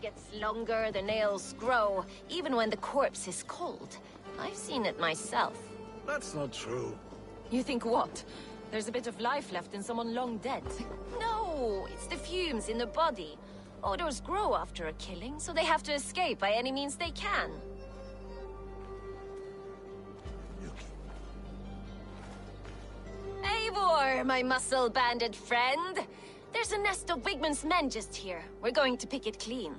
gets longer, the nails grow, even when the corpse is cold. I've seen it myself. That's not true. You think what? There's a bit of life left in someone long dead. No, it's the fumes in the body. Odors grow after a killing, so they have to escape by any means they can. Eivor, my muscle-banded friend. There's a nest of Wigmund's men just here. We're going to pick it clean.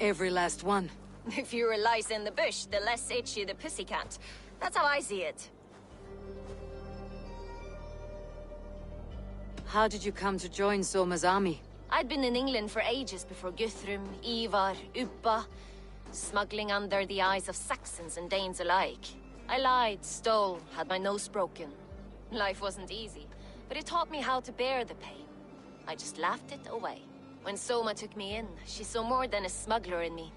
Every last one. The fewer lice in the bush, the less itchy the pussycat. That's how I see it. How did you come to join Soma's army? I'd been in England for ages before Guthrum, Ivar, Uppa, smuggling under the eyes of Saxons and Danes alike. I lied, stole, had my nose broken. Life wasn't easy, but it taught me how to bear the pain. I just laughed it away. When Soma took me in, she saw more than a smuggler in me.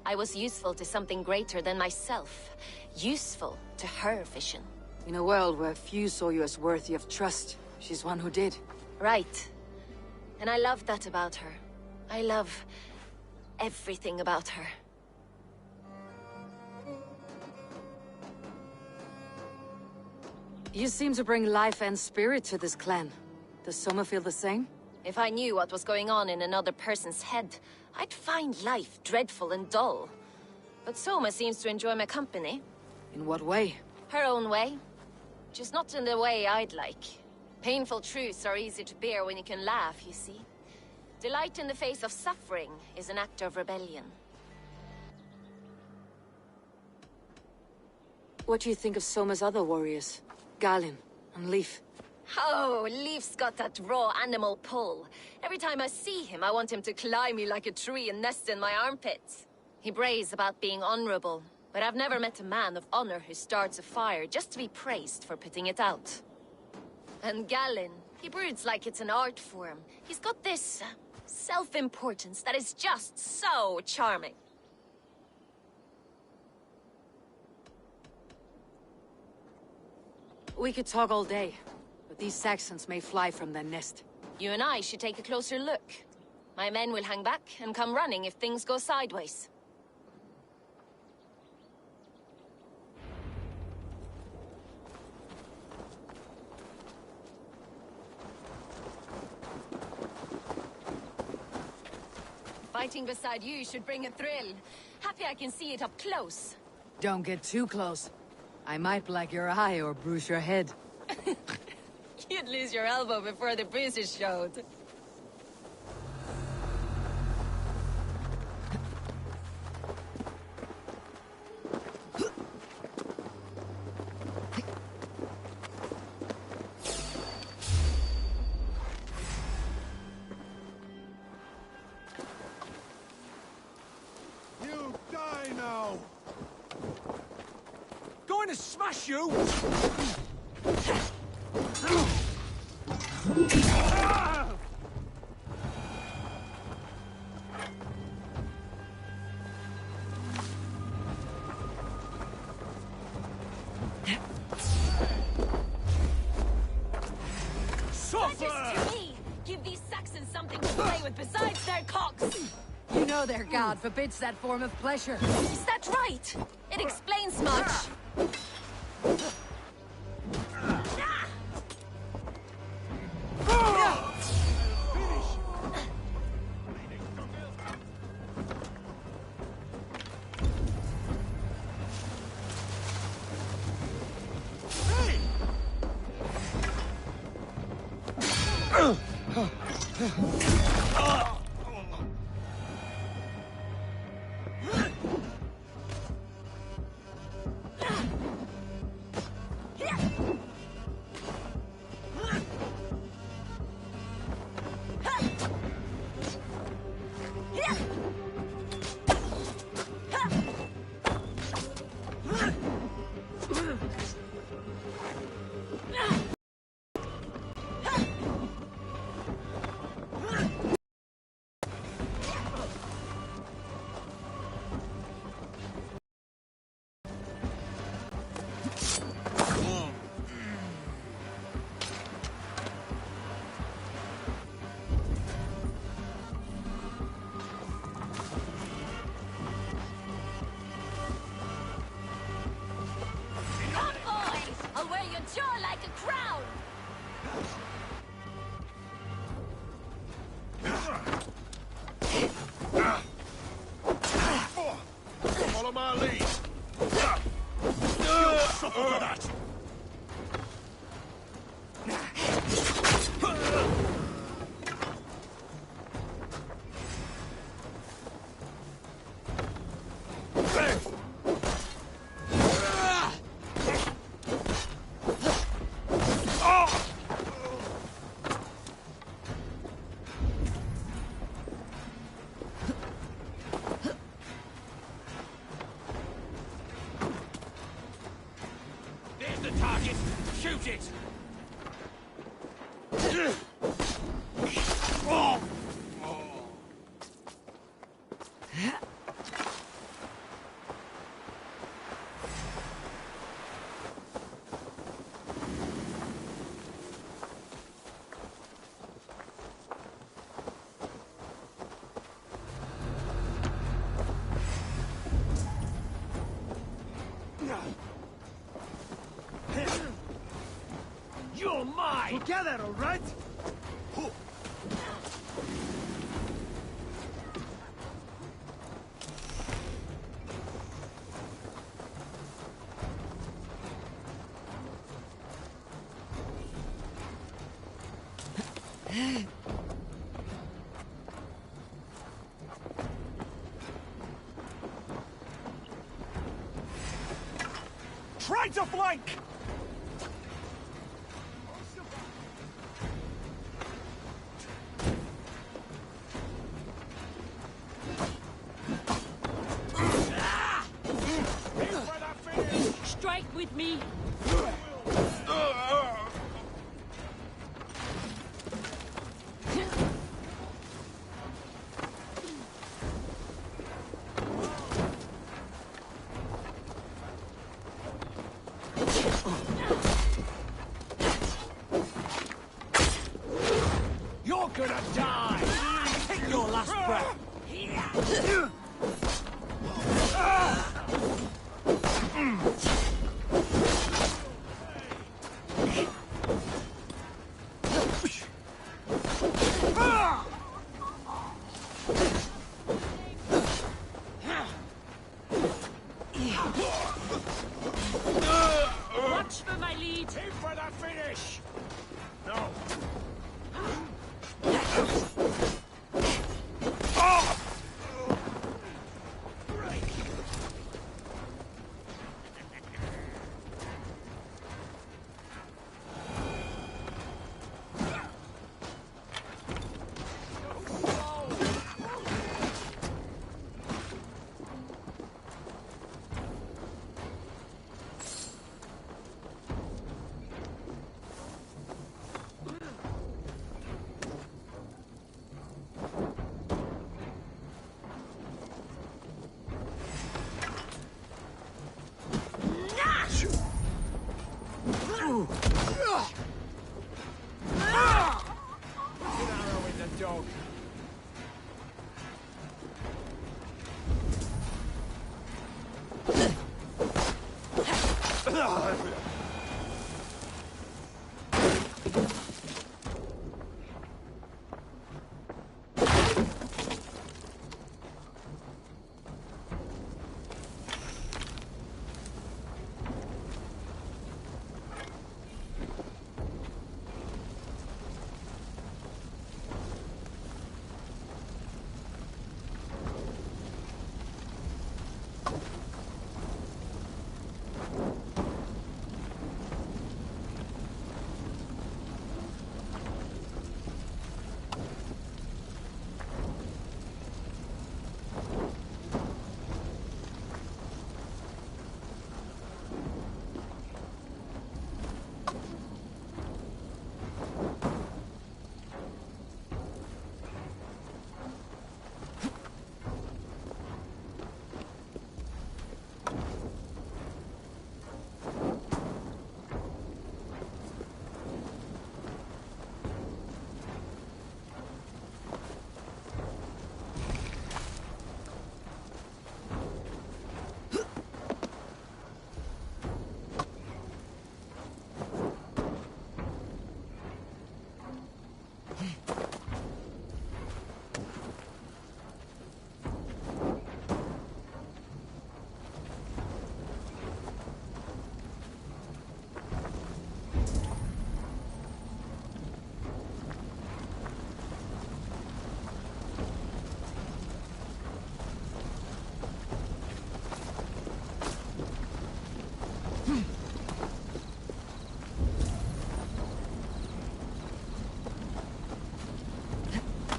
I was useful to something greater than myself. Useful to her vision. In a world where few saw you as worthy of trust, she's one who did. Right. And I love that about her. I love everything about her. You seem to bring life and spirit to this clan. Does Soma feel the same? If I knew what was going on in another person's head, I'd find life dreadful and dull. But Soma seems to enjoy my company. In what way? Her own way. Just not in the way I'd like. Painful truths are easy to bear when you can laugh, you see. Delight in the face of suffering is an act of rebellion. What do you think of Soma's other warriors? Galin and Leif? Oh, Leif's got that raw animal pull. Every time I see him, I want him to climb me like a tree and nest in my armpits. He brays about being honorable, but I've never met a man of honor who starts a fire just to be praised for putting it out. And Galin, he broods like it's an art form. He's got this self-importance that is just so charming. We could talk all day, but these Saxons may fly from their nest. You and I should take a closer look. My men will hang back and come running if things go sideways. Fighting beside you should bring a thrill. Happy I can see it up close. Don't get too close. I might black your eye or bruise your head. You'd lose your elbow before the bruises showed. You die now! Going to smash you! To me! Give these Saxons something to play with besides their cocks! You know their god forbids that form of pleasure. Is that right? It explains much. Target! Shoot it! Oh. You're mine! Together, all right? Try to flank! Strike with me. You're gonna die! Take your last breath! Watch for my lead. Aim for the finish! No. Dog.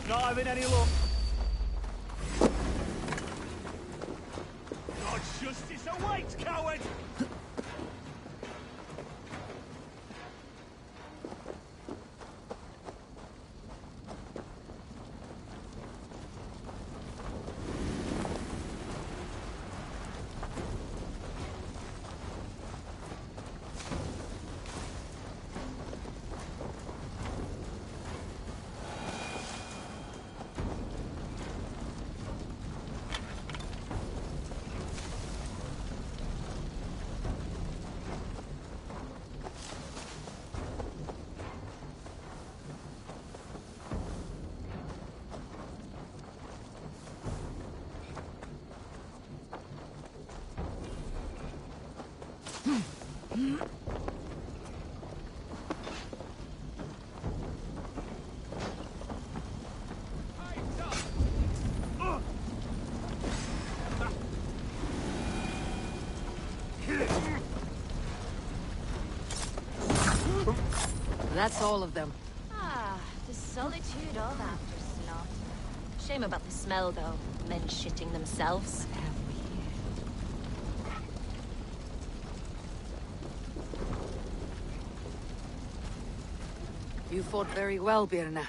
Not having any luck. God's justice awaits, coward! That's all of them. Ah, the solitude of after slaughter. Shame about the smell, though. Men shitting themselves. You fought very well, Birna.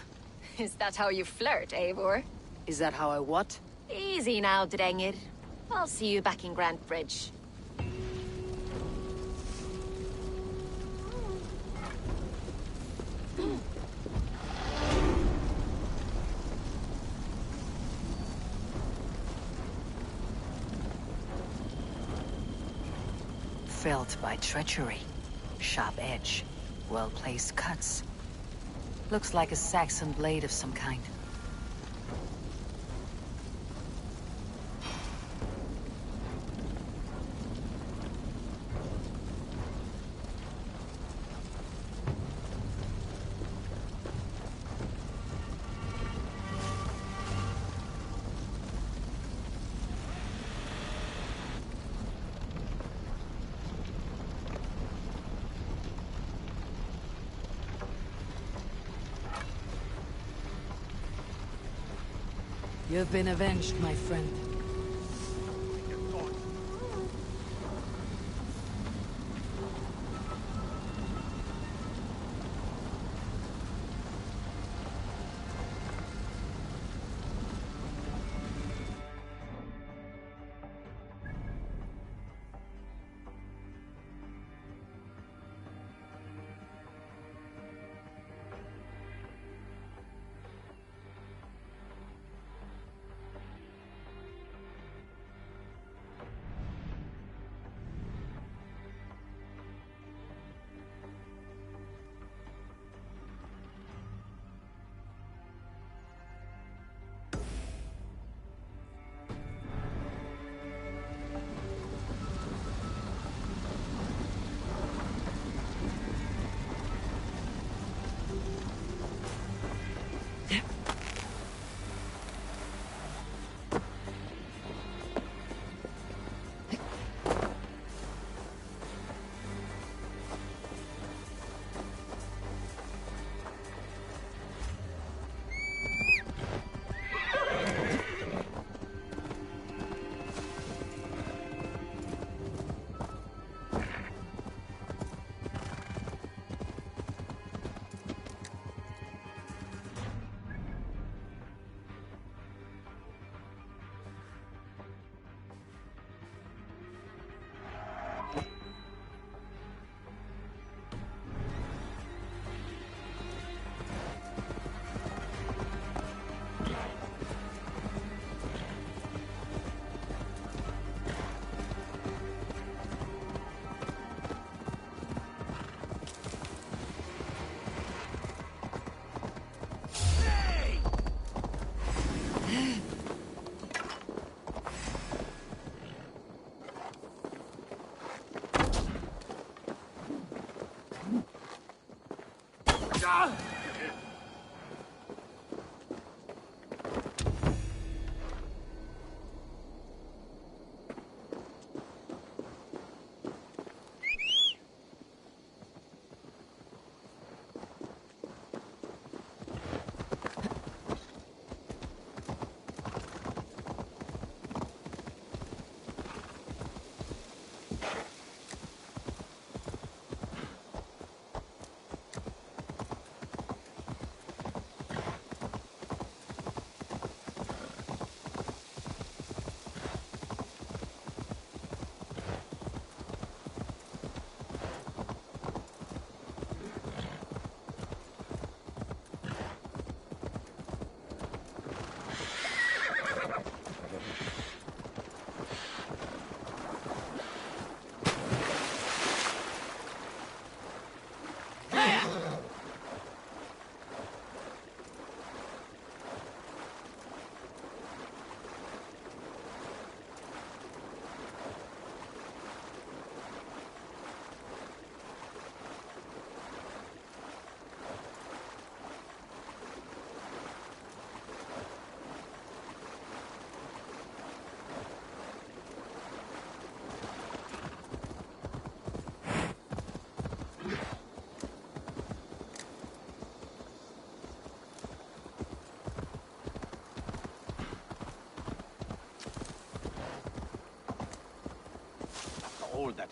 Is that how you flirt, Eivor? Is that how I what? Easy now, Drengir. I'll see you back in Grand Bridge. Felled by treachery. Sharp edge. Well-placed cuts. Looks like a Saxon blade of some kind. You've been avenged, my friend.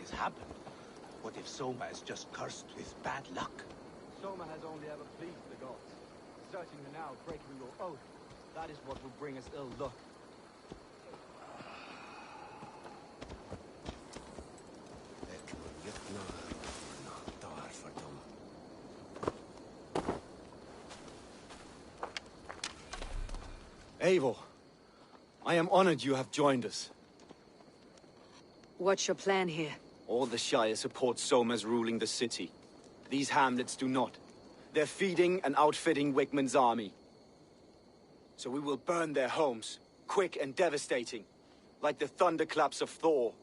has happened. What if Soma is just cursed with bad luck? Soma has only ever pleased the gods. Deserting her now, breaking your oath. That is what will bring us ill luck. Eivor, I am honored you have joined us. What's your plan here? All the Shire support Soma's ruling the city. These hamlets do not. They're feeding and outfitting Wigmund's army. So we will burn their homes, quick and devastating, like the thunderclaps of Thor.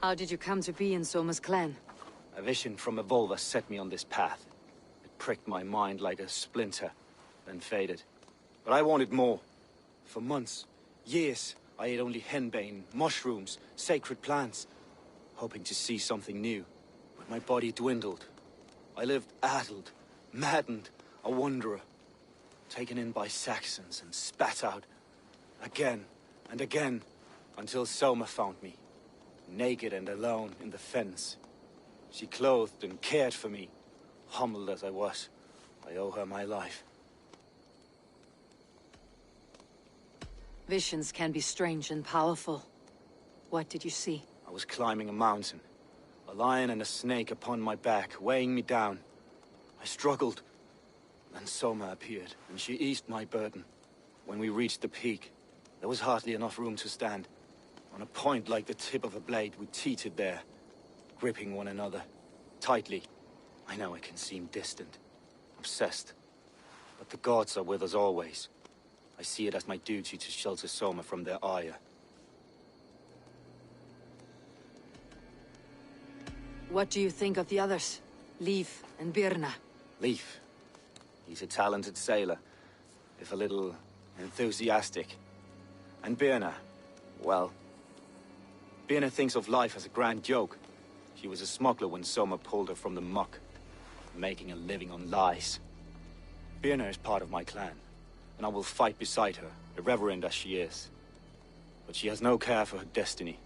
How did you come to be in Soma's clan? A vision from Evolva set me on this path. It pricked my mind like a splinter, then faded. But I wanted more. For months, years, I ate only henbane, mushrooms, sacred plants, hoping to see something new. But my body dwindled. I lived addled, maddened, a wanderer, taken in by Saxons and spat out again and again, until Soma found me, naked and alone in the fens. She clothed and cared for me, humbled as I was. I owe her my life. Visions can be strange and powerful. What did you see? I was climbing a mountain. A lion and a snake upon my back, weighing me down. I struggled. Then Soma appeared, and she eased my burden. When we reached the peak, there was hardly enough room to stand. On a point like the tip of a blade, we teetered there, gripping one another, tightly. I know it can seem distant, obsessed. But the gods are with us always. I see it as my duty to shelter Soma from their ire. What do you think of the others? Leif and Birna? Leif. He's a talented sailor, if a little enthusiastic. And Birna, well... Birna thinks of life as a grand joke. She was a smuggler when Soma pulled her from the muck, making a living on lies. Birna is part of my clan, and I will fight beside her, irreverent as she is. But she has no care for her destiny.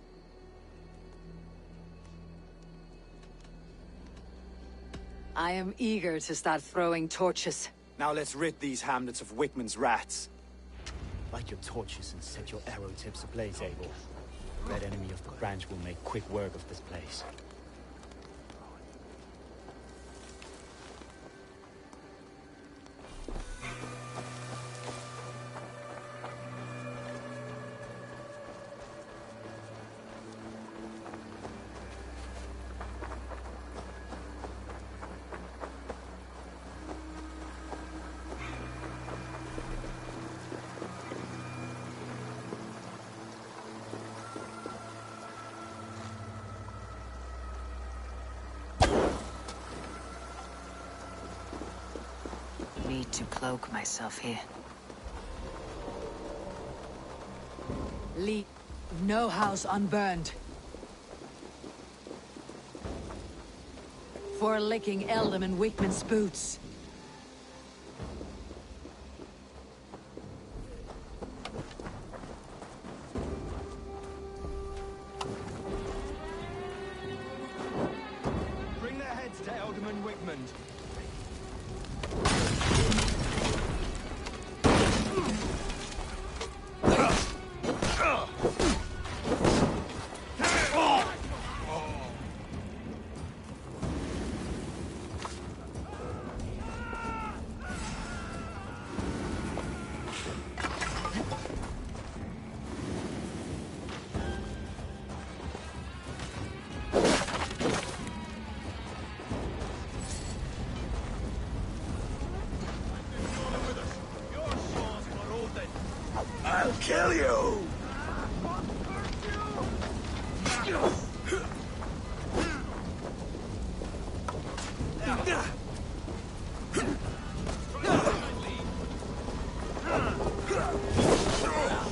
I am eager to start throwing torches. Now let's rid these hamlets of Wigmund's rats. Light your torches and set your arrow tips ablaze, Eivor. The red enemy of the branch will make quick work of this place. Need to cloak myself here. Leave no house unburned. For licking Eldam and Wigmund's boots. Bring their heads to Eldam and Wigmund. I'll kill you!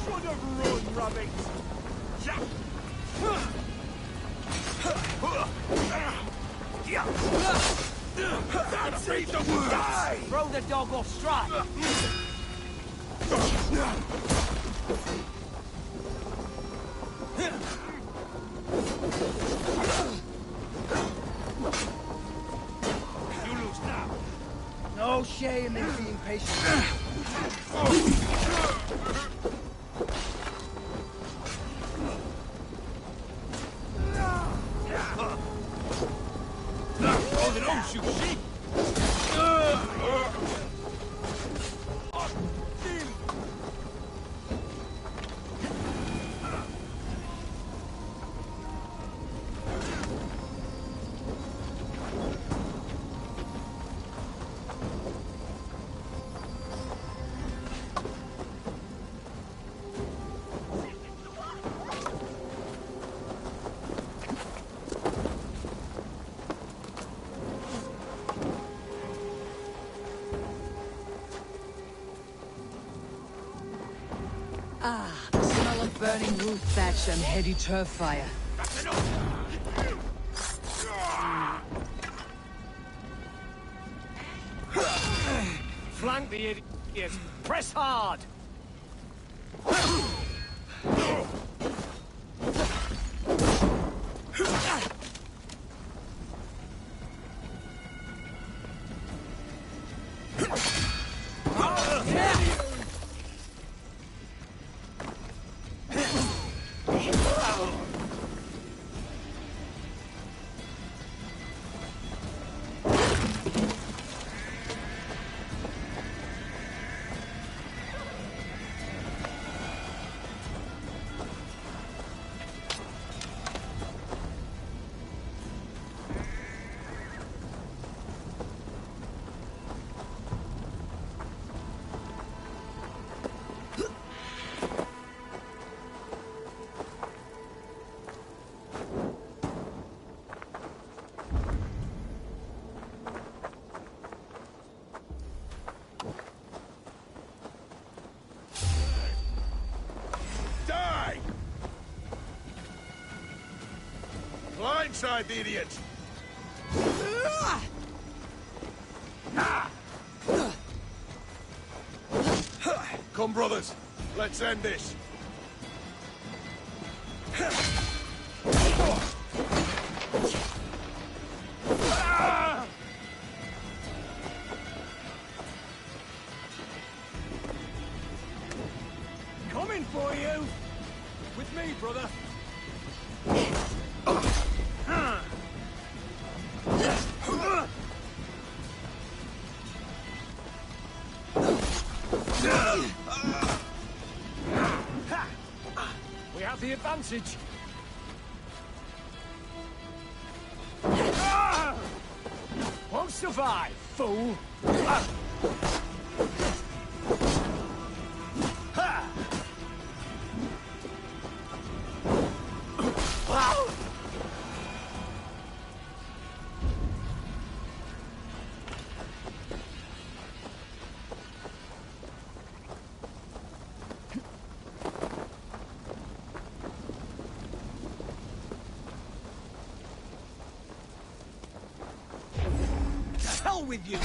Should have run, rabbit! That's it! Die! Throw the dog off strike! no shame in being patient. Oh, don't you see? Ah, the smell of burning roof thatch and heady turf fire. Flank the idiot! Press hard! Die! Blindside the idiot! Come, brothers. Let's end this. Coming for you! With me, brother! We have the advantage! Won't survive, fool! Hell with you!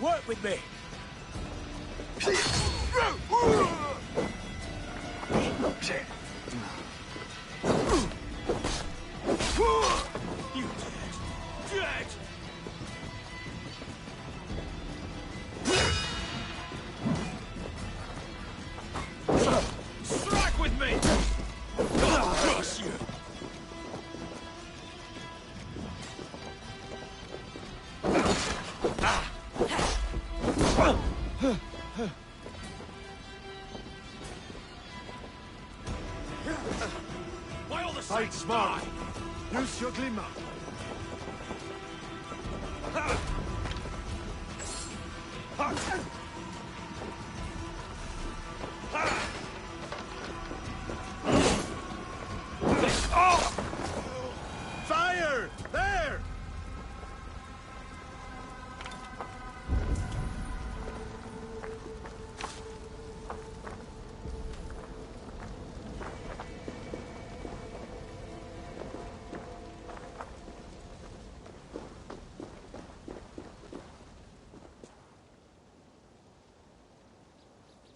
Work with me. You dead. Dead. Strike with me. I'll crush you. Why all the Fight saints smart. die? Use your glimmer. Fire! There!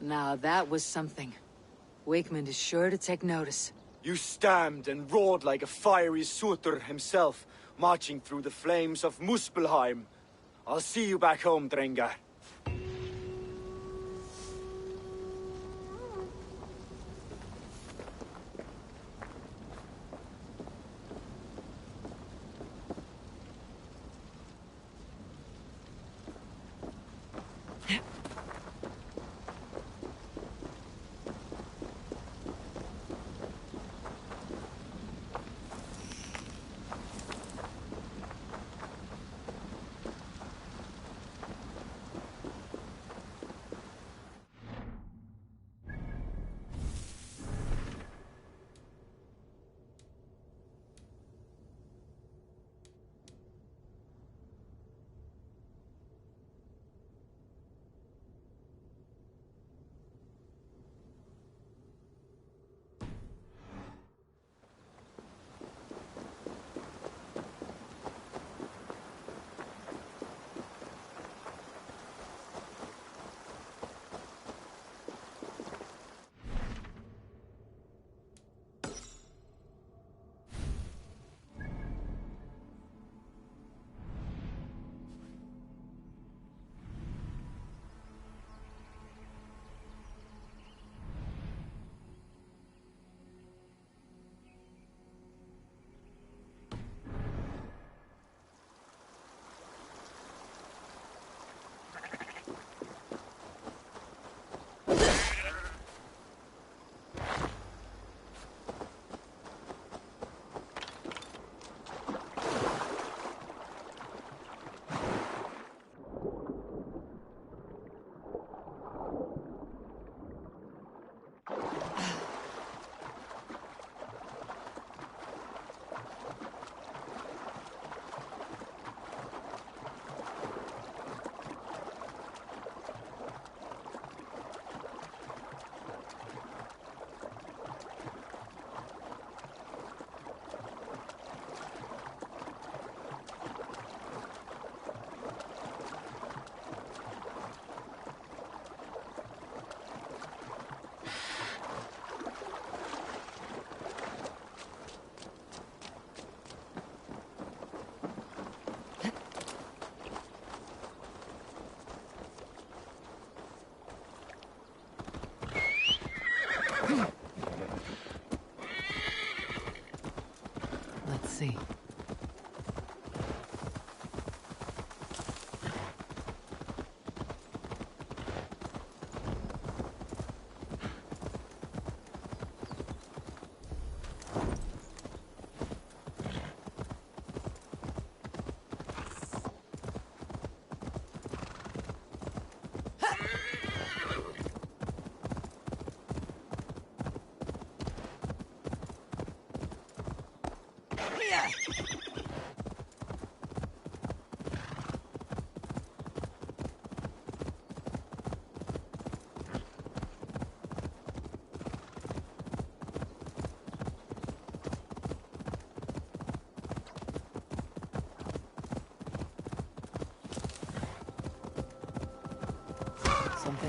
Now that was something. Wakeman is sure to take notice. You stamped and roared like a fiery Surtur himself, marching through the flames of Muspelheim. I'll see you back home, Drengar.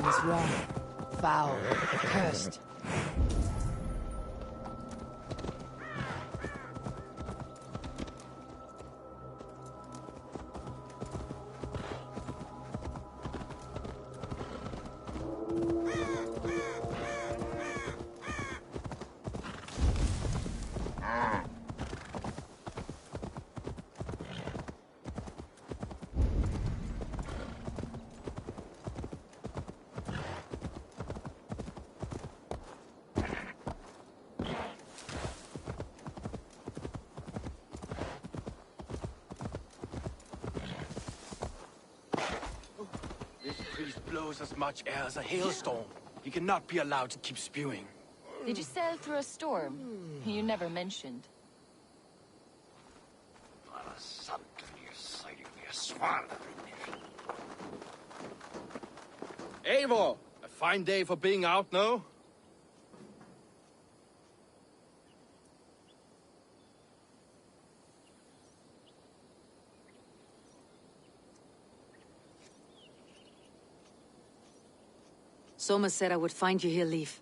them is wrong, foul, cursed. This priest blows as much air as a hailstorm. He cannot be allowed to keep spewing. Did you sail through a storm? You never mentioned. Eivor! A fine day for being out, no? Soma said I would find you here, Leif.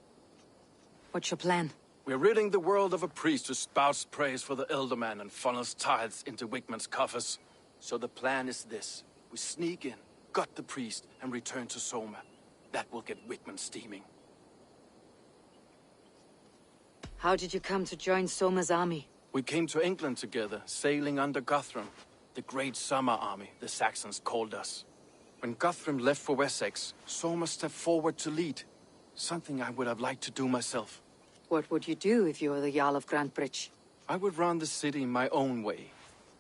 What's your plan? We're ridding the world of a priest who spouts praise for the Elderman and funnels tithes into Wigman's coffers. So the plan is this. We sneak in, gut the priest, and return to Soma. That will get Wigman steaming. How did you come to join Soma's army? We came to England together, sailing under Guthrum. The Great Summer Army, the Saxons called us. When Guthrum left for Wessex, Soma stepped forward to lead. Something I would have liked to do myself. What would you do if you were the Jarl of Grantebridge? I would run the city my own way.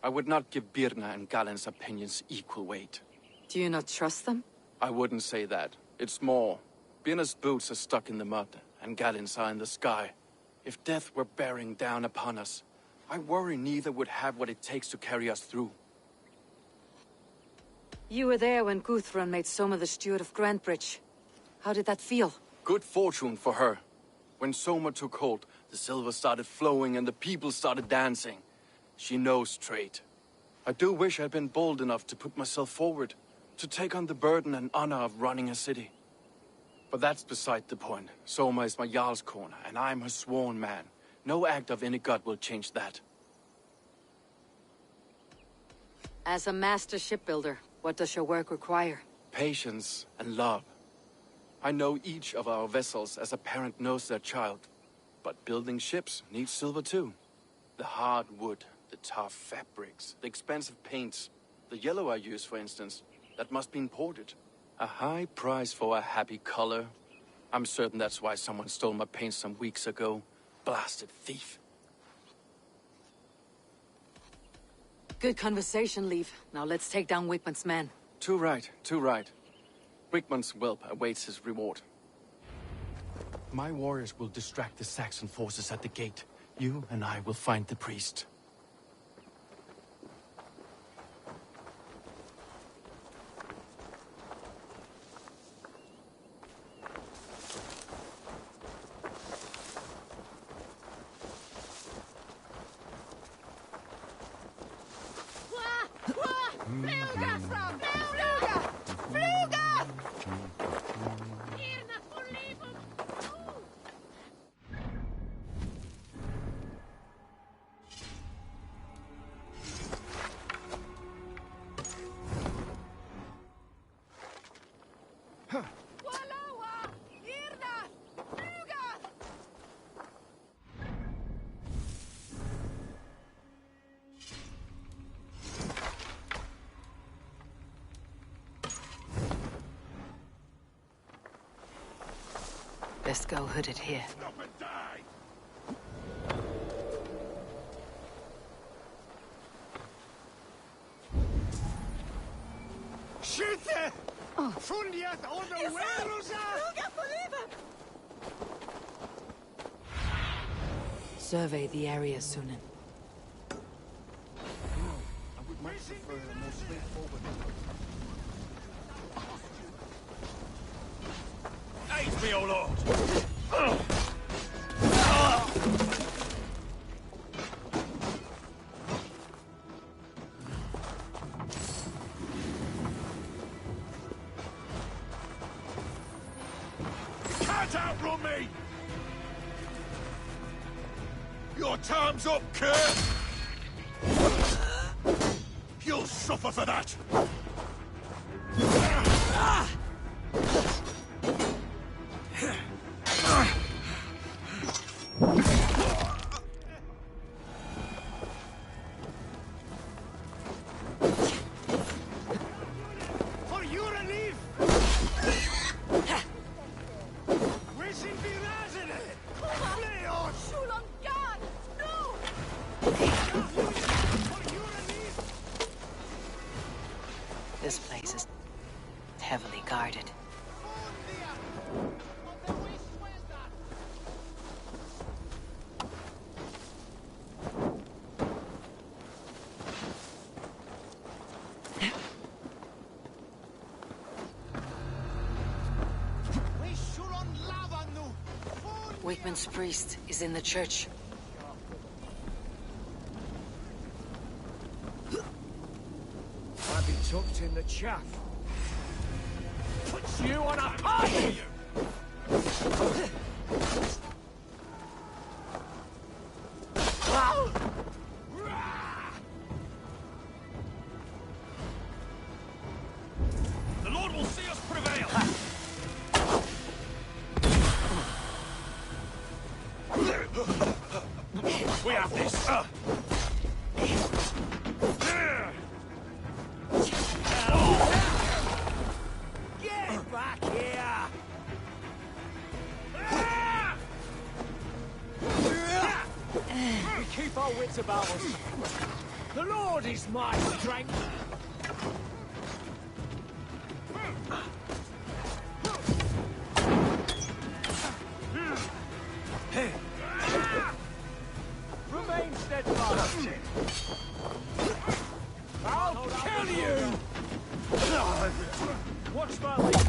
I would not give Birna and Galen's opinions equal weight. Do you not trust them? I wouldn't say that. It's more. Birna's boots are stuck in the mud, and Galen's are in the sky. If death were bearing down upon us, I worry neither would have what it takes to carry us through. You were there when Guthrum made Soma the steward of Grantebridge. How did that feel? Good fortune for her. When Soma took hold, the silver started flowing and the people started dancing. She knows trade. I do wish I'd been bold enough to put myself forward, to take on the burden and honor of running a city. But that's beside the point. Soma is my Jarl's corner, and I'm her sworn man. No act of any god will change that. As a master shipbuilder, what does your work require? Patience and love. I know each of our vessels as a parent knows their child. But building ships needs silver too. The hard wood, the tough fabrics, the expensive paints. The yellow I use, for instance, that must be imported. A high price for a happy color. I'm certain that's why someone stole my paint some weeks ago. Blasted thief. Good conversation, Leif. Now let's take down Wigman's men. Too right, too right. Wigman's whelp awaits his reward. My warriors will distract the Saxon forces at the gate. You and I will find the priest. Best go hooded here. Stop and die! Skytte! Fundiet underwearusa! Survey the area, Sunan. I would much prefer a more straightforward approach. Aid me, O Lord! can't outrun me! Your time's up, Kurt! You'll suffer for that! For your relief! Wishing be razor! Play on! Shulangan! No! This place is heavily guarded. Wakeman's priest is in the church. Might be tucked in the chaff. Puts you on a high! The Lord will see us prevail! We have this! Get back here! We keep our wits about us. The Lord is my strength. Remain steadfast. I'll kill you! Watch my lead.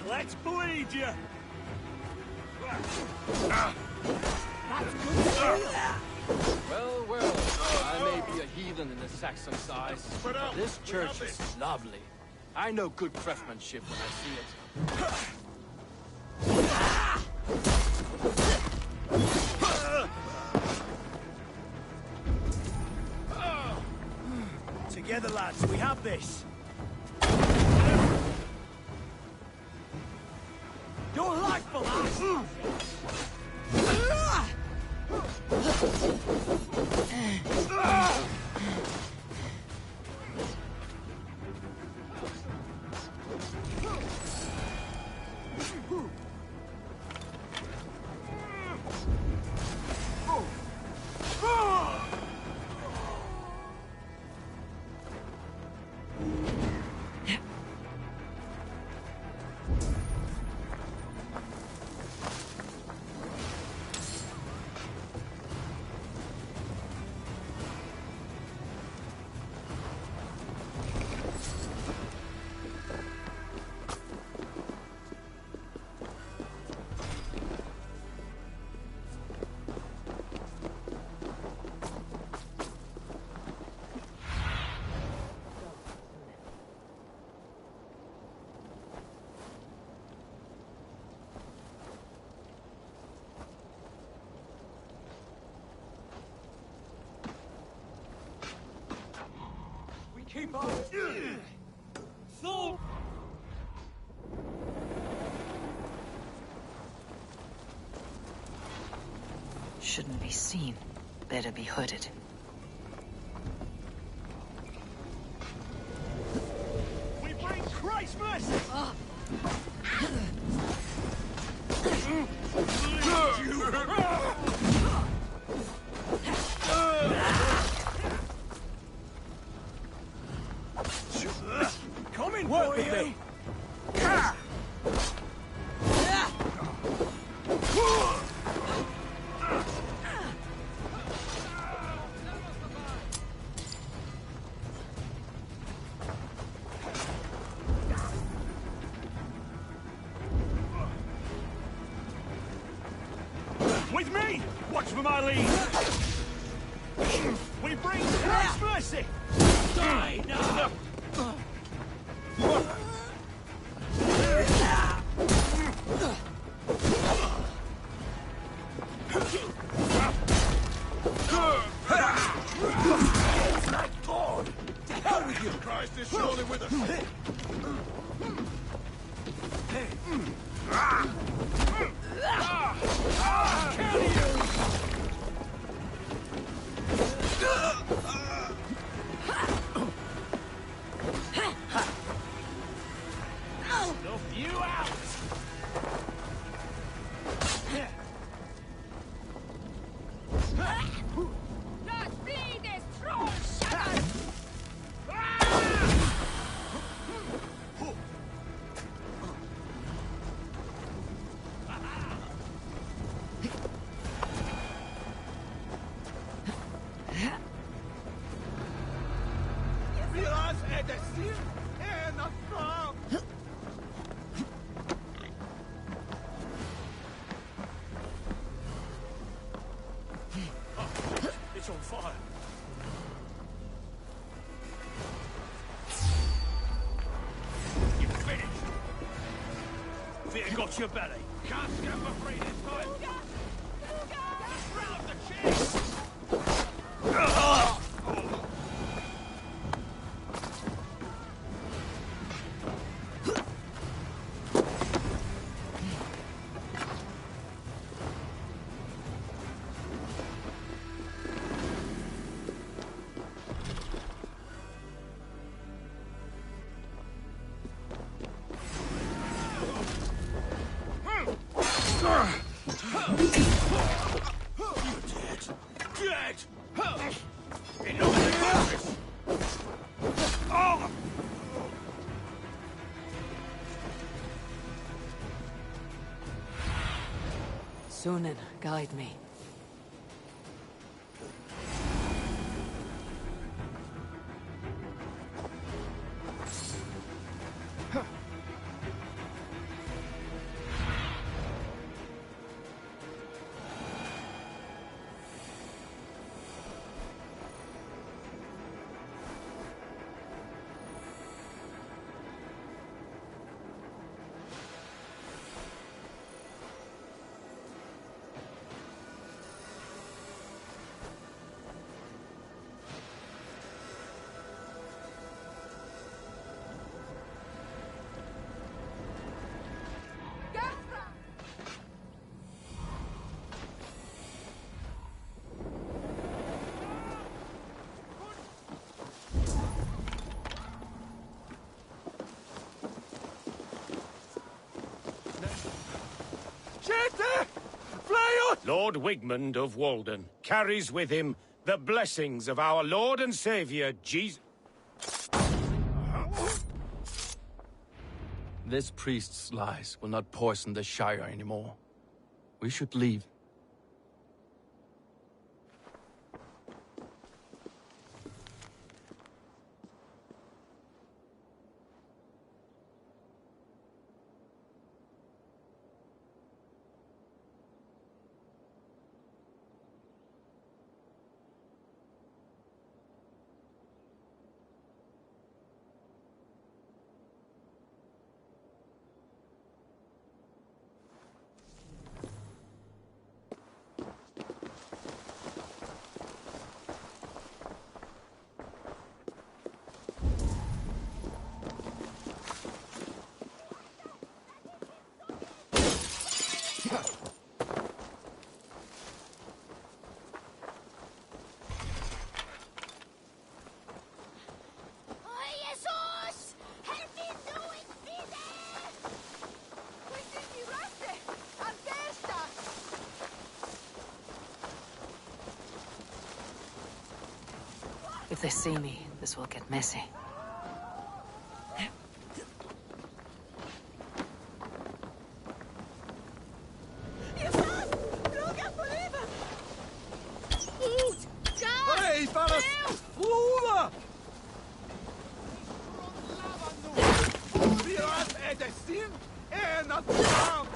Let's bleed you! Well, well, I may be a heathen in the Saxon size, but this church is lovely. I know good craftsmanship when I see it. Together, lads, we have this. Your life for that! Keep on. So. Shouldn't be seen. Better be hooded. We bring Christ's mercy. Coming for you! With me! Watch for my lead! We bring Christ's mercy! Die now! Christ is surely with us. Snuff you out! Just be this troll shadow! It's on fire. You finished. Fear got your belly. Can't scamper free this time. Round the chest. Sunan, guide me. Lord Wigmund of Walden carries with him the blessings of our Lord and Saviour, Jesus. This priest's lies will not poison the Shire anymore. We should leave. If they see me, this will get messy. Hej, Faras! Flora! Viras edestin en att fram!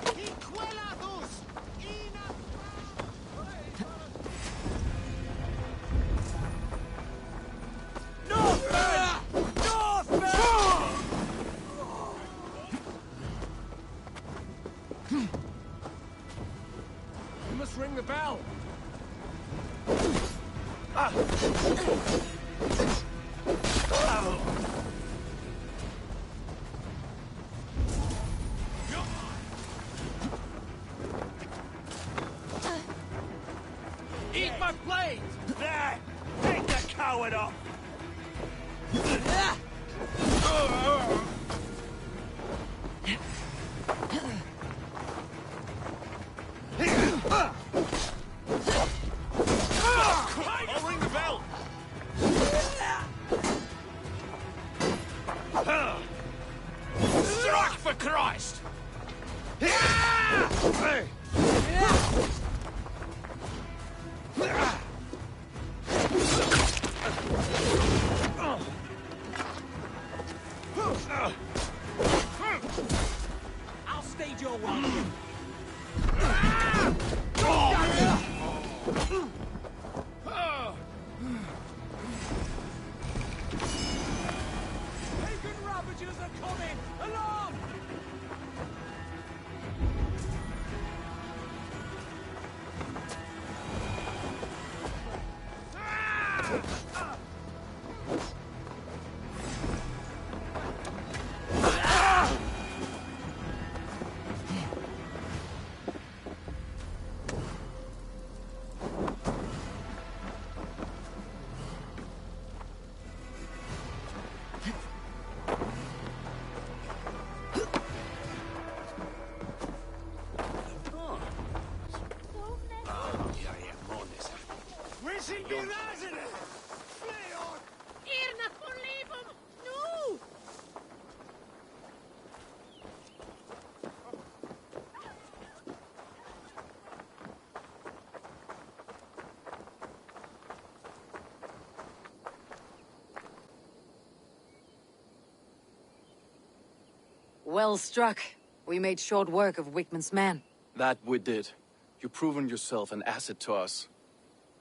I'll ring the bell. Strike for Christ! I'll stage your one. Pagan ravagers are coming! Along! Well struck. We made short work of Wickman's men. That we did. You've proven yourself an asset to us.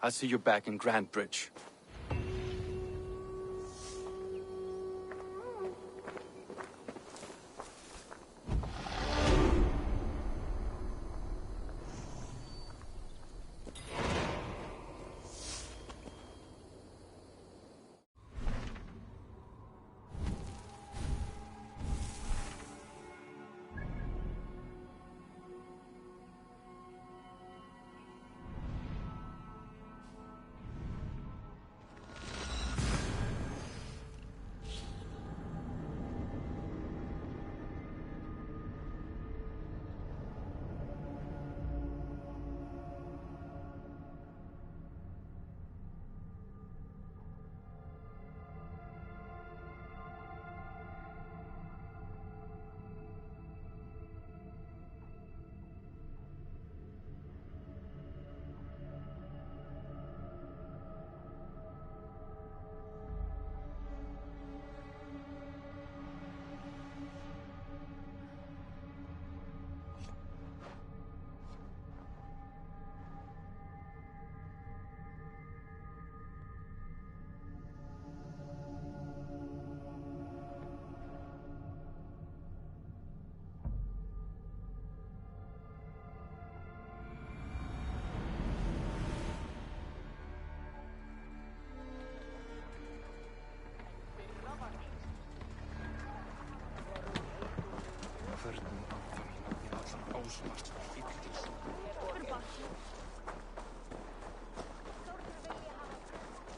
I see you're back in Grantebridge.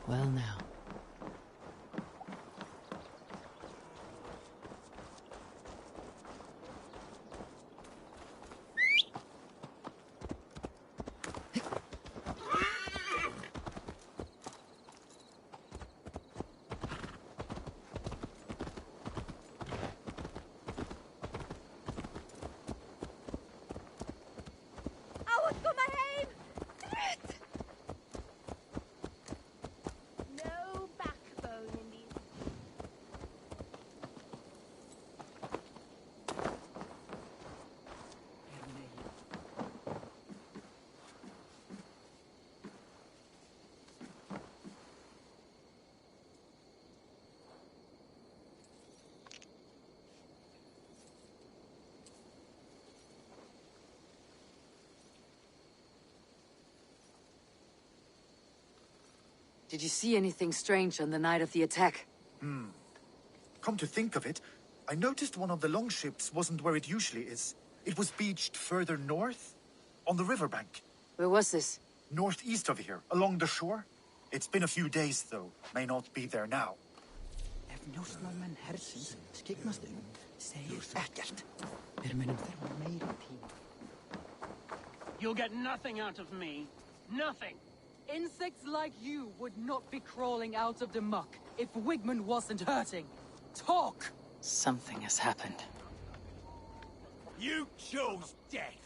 Well now. No backbone in these. Did you see anything strange on the night of the attack? Come to think of it, I noticed one of the longships wasn't where it usually is. It was beached further north, on the riverbank. Where was this? Northeast of here, along the shore. It's been a few days, though. May not be there now. Ef njósnarmenn hersins skyggnast segir ekkert. Við munum þurfa meiri tíma. You'll get nothing out of me. Nothing. Insects like you would not be crawling out of the muck if Wigmund wasn't hurting. Talk! Something has happened. You chose death.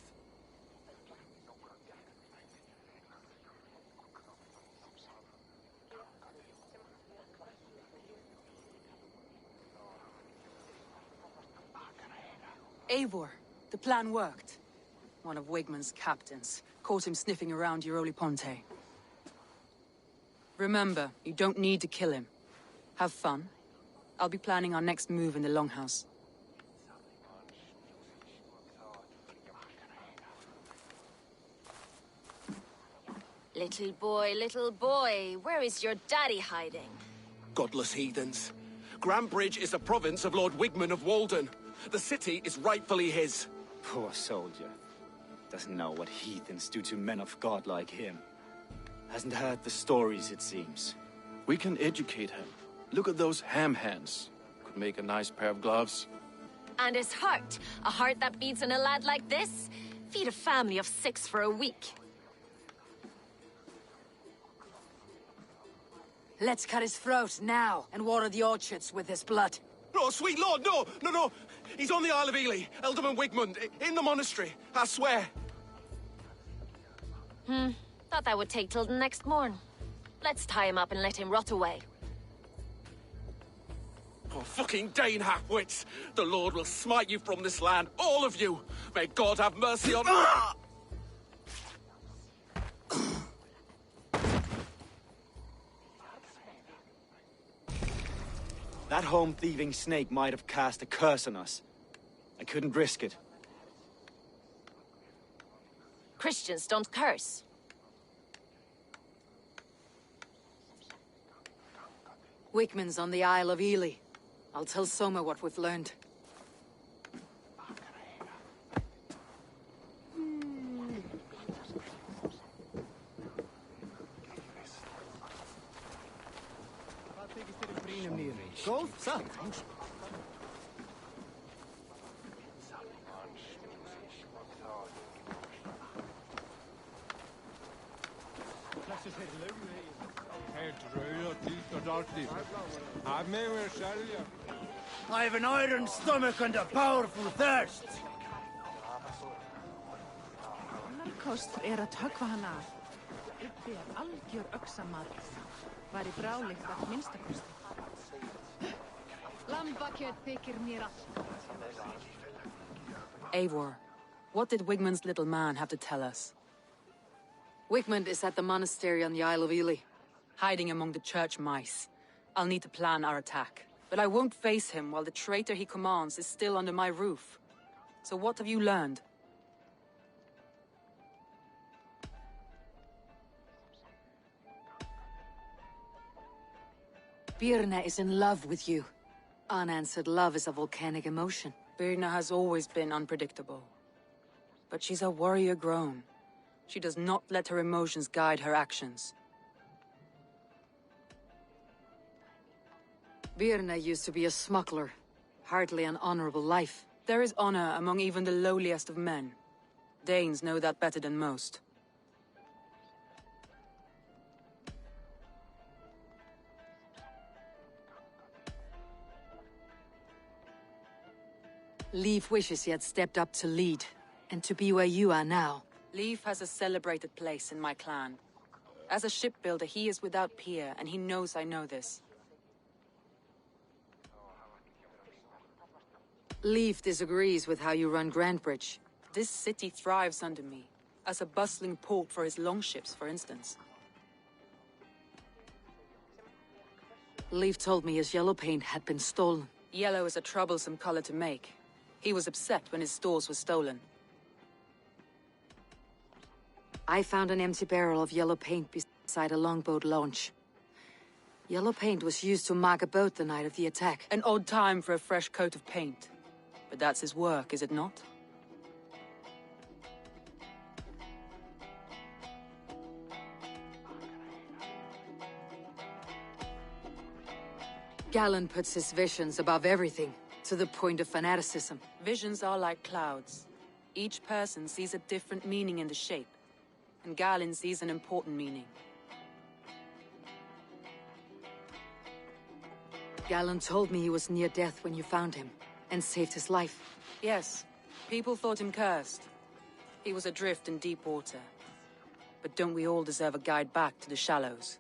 Eivor, the plan worked. One of Wigmund's captains caught him sniffing around Euroli Ponte. Remember, you don't need to kill him. Have fun. I'll be planning our next move in the Longhouse. Little boy, where is your daddy hiding? Godless heathens. Grambridge is a province of Lord Wigmund of Walden. The city is rightfully his. Poor soldier. Doesn't know what heathens do to men of God like him. Hasn't heard the stories, it seems. We can educate him. Look at those ham hands. Could make a nice pair of gloves. And his heart. A heart that beats in a lad like this? Feed a family of 6 for a week. Let's cut his throat now and water the orchards with his blood. Oh, sweet lord, no! No! He's on the Isle of Ely, Ealdorman Wigmund, in the monastery, I swear. Thought that would take till the next morn. Let's tie him up and let him rot away. Oh, fucking Dane half-wits! The Lord will smite you from this land, all of you! May God have mercy on... That home-thieving snake might have cast a curse on us. I couldn't risk it. Christians don't curse. Wigmund's on the Isle of Ely. I'll tell Soma what we've learned. Góð, satt. I have an iron stomach and a powerful thirst. Annar kostur að höggva hann af. Uppi algjör öxamaður. Væri bráleitt að minnsta kosti. Lambakjöt þykir mér allt. Eivor, what did Wigmund's little man have to tell us? Wigmund is at the monastery on the Isle of Ely. Hiding among the church mice. I'll need to plan our attack. But I won't face him while the traitor he commands is still under my roof. So what have you learned? Birna is in love with you. Unanswered love is a volcanic emotion. Birna has always been unpredictable. But she's a warrior grown. She does not let her emotions guide her actions. Birna used to be a smuggler. Hardly an honorable life. There is honor among even the lowliest of men. Danes know that better than most. Leif wishes he had stepped up to lead, and to be where you are now. Leif has a celebrated place in my clan. As a shipbuilder, he is without peer, and he knows I know this. Leif disagrees with how you run Grantebridge. This city thrives under me, as a bustling port for his longships, for instance. Leif told me his yellow paint had been stolen. Yellow is a troublesome color to make. He was upset when his stores were stolen. I found an empty barrel of yellow paint beside a longboat launch. Yellow paint was used to mark a boat the night of the attack. An odd time for a fresh coat of paint. But that's his work, is it not? Galen puts his visions above everything, to the point of fanaticism. Visions are like clouds. Each person sees a different meaning in the shape, and Galen sees an important meaning. Galen told me he was near death when you found him, and saved his life. Yes, people thought him cursed. He was adrift in deep water. But don't we all deserve a guide back to the shallows?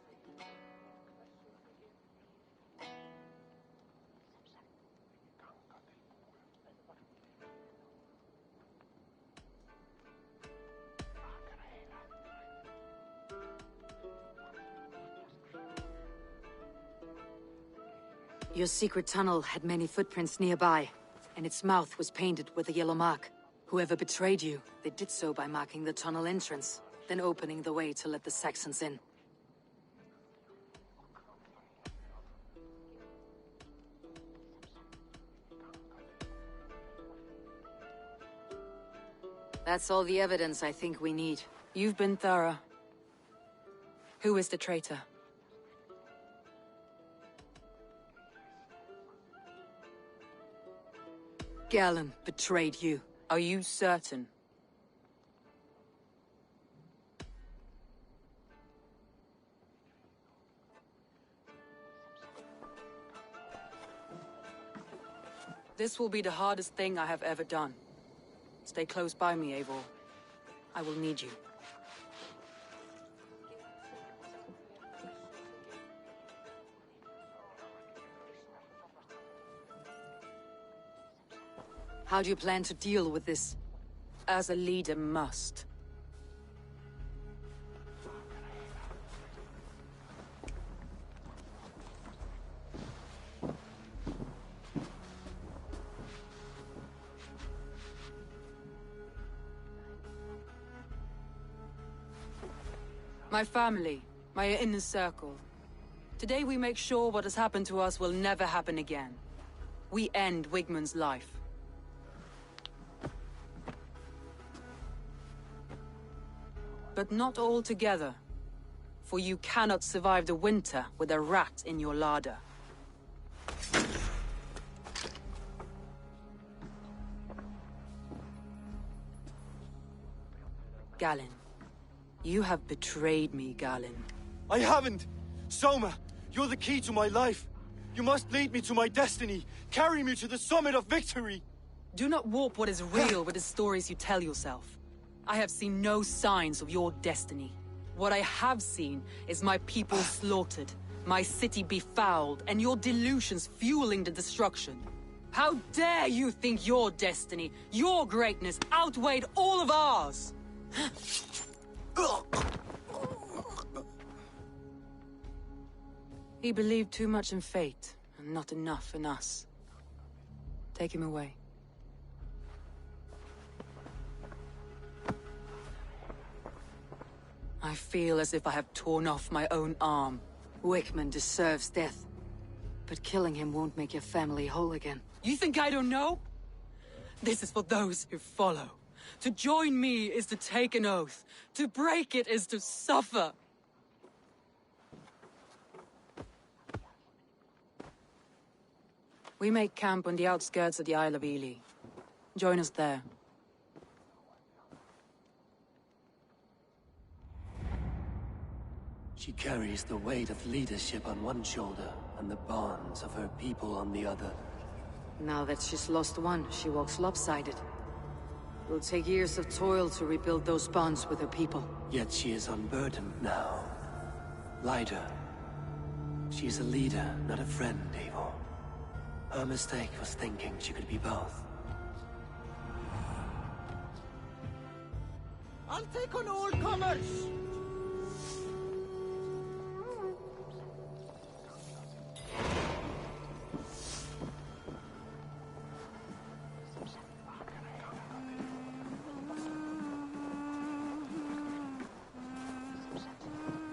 Your secret tunnel had many footprints nearby, and its mouth was painted with a yellow mark. Whoever betrayed you, they did so by marking the tunnel entrance, then opening the way to let the Saxons in. That's all the evidence I think we need. You've been thorough. Who is the traitor? Galen betrayed you. Are you certain? This will be the hardest thing I have ever done. Stay close by me, Eivor. I will need you. How do you plan to deal with this? As a leader must. My family, my inner circle. Today we make sure what has happened to us will never happen again. We end Wigmund's life. But not all together. For you cannot survive the winter with a rat in your larder. Galen. You have betrayed me, Galen. I haven't! Soma, you're the key to my life. You must lead me to my destiny. Carry me to the summit of victory. Do not warp what is real with the stories you tell yourself. I have seen no signs of your destiny. What I have seen is my people slaughtered, my city befouled, and your delusions fueling the destruction. How dare you think your destiny, your greatness, outweighed all of ours? He believed too much in fate, and not enough in us. Take him away. I feel as if I have torn off my own arm. Wigmund deserves death. But killing him won't make your family whole again. You think I don't know? This is for those who follow. To join me is to take an oath. To break it is to suffer. We make camp on the outskirts of the Isle of Ely. Join us there. She carries the weight of leadership on one shoulder, and the bonds of her people on the other. Now that she's lost one, she walks lopsided. It will take years of toil to rebuild those bonds with her people. Yet she is unburdened now. Lighter. She's a leader, not a friend, Eivor. Her mistake was thinking she could be both. I'll take on all comers!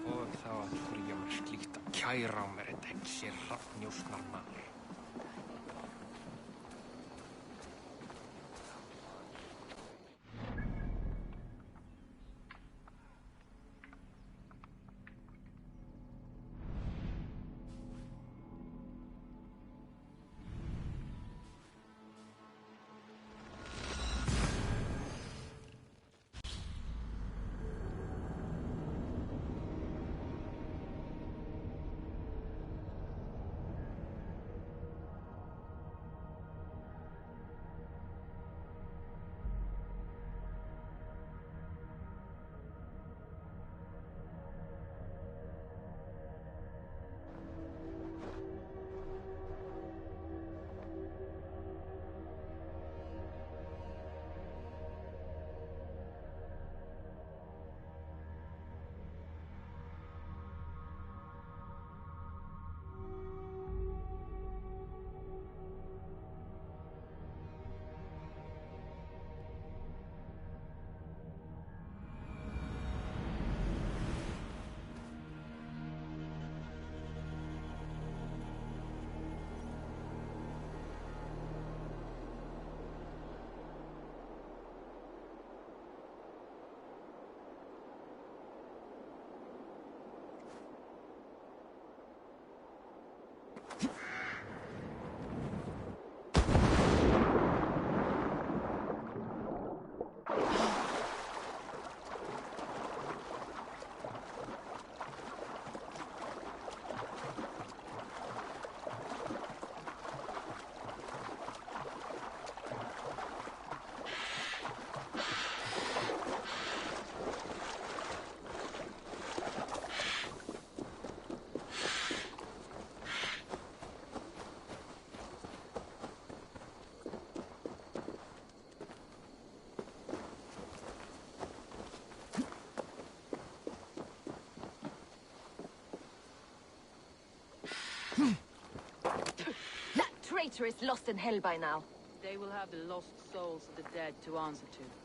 Og þá að hurjum slíkt að kæra á mér þessi hrafnjósnar maður. That traitor is lost in hell by now. They will have the lost souls of the dead to answer to.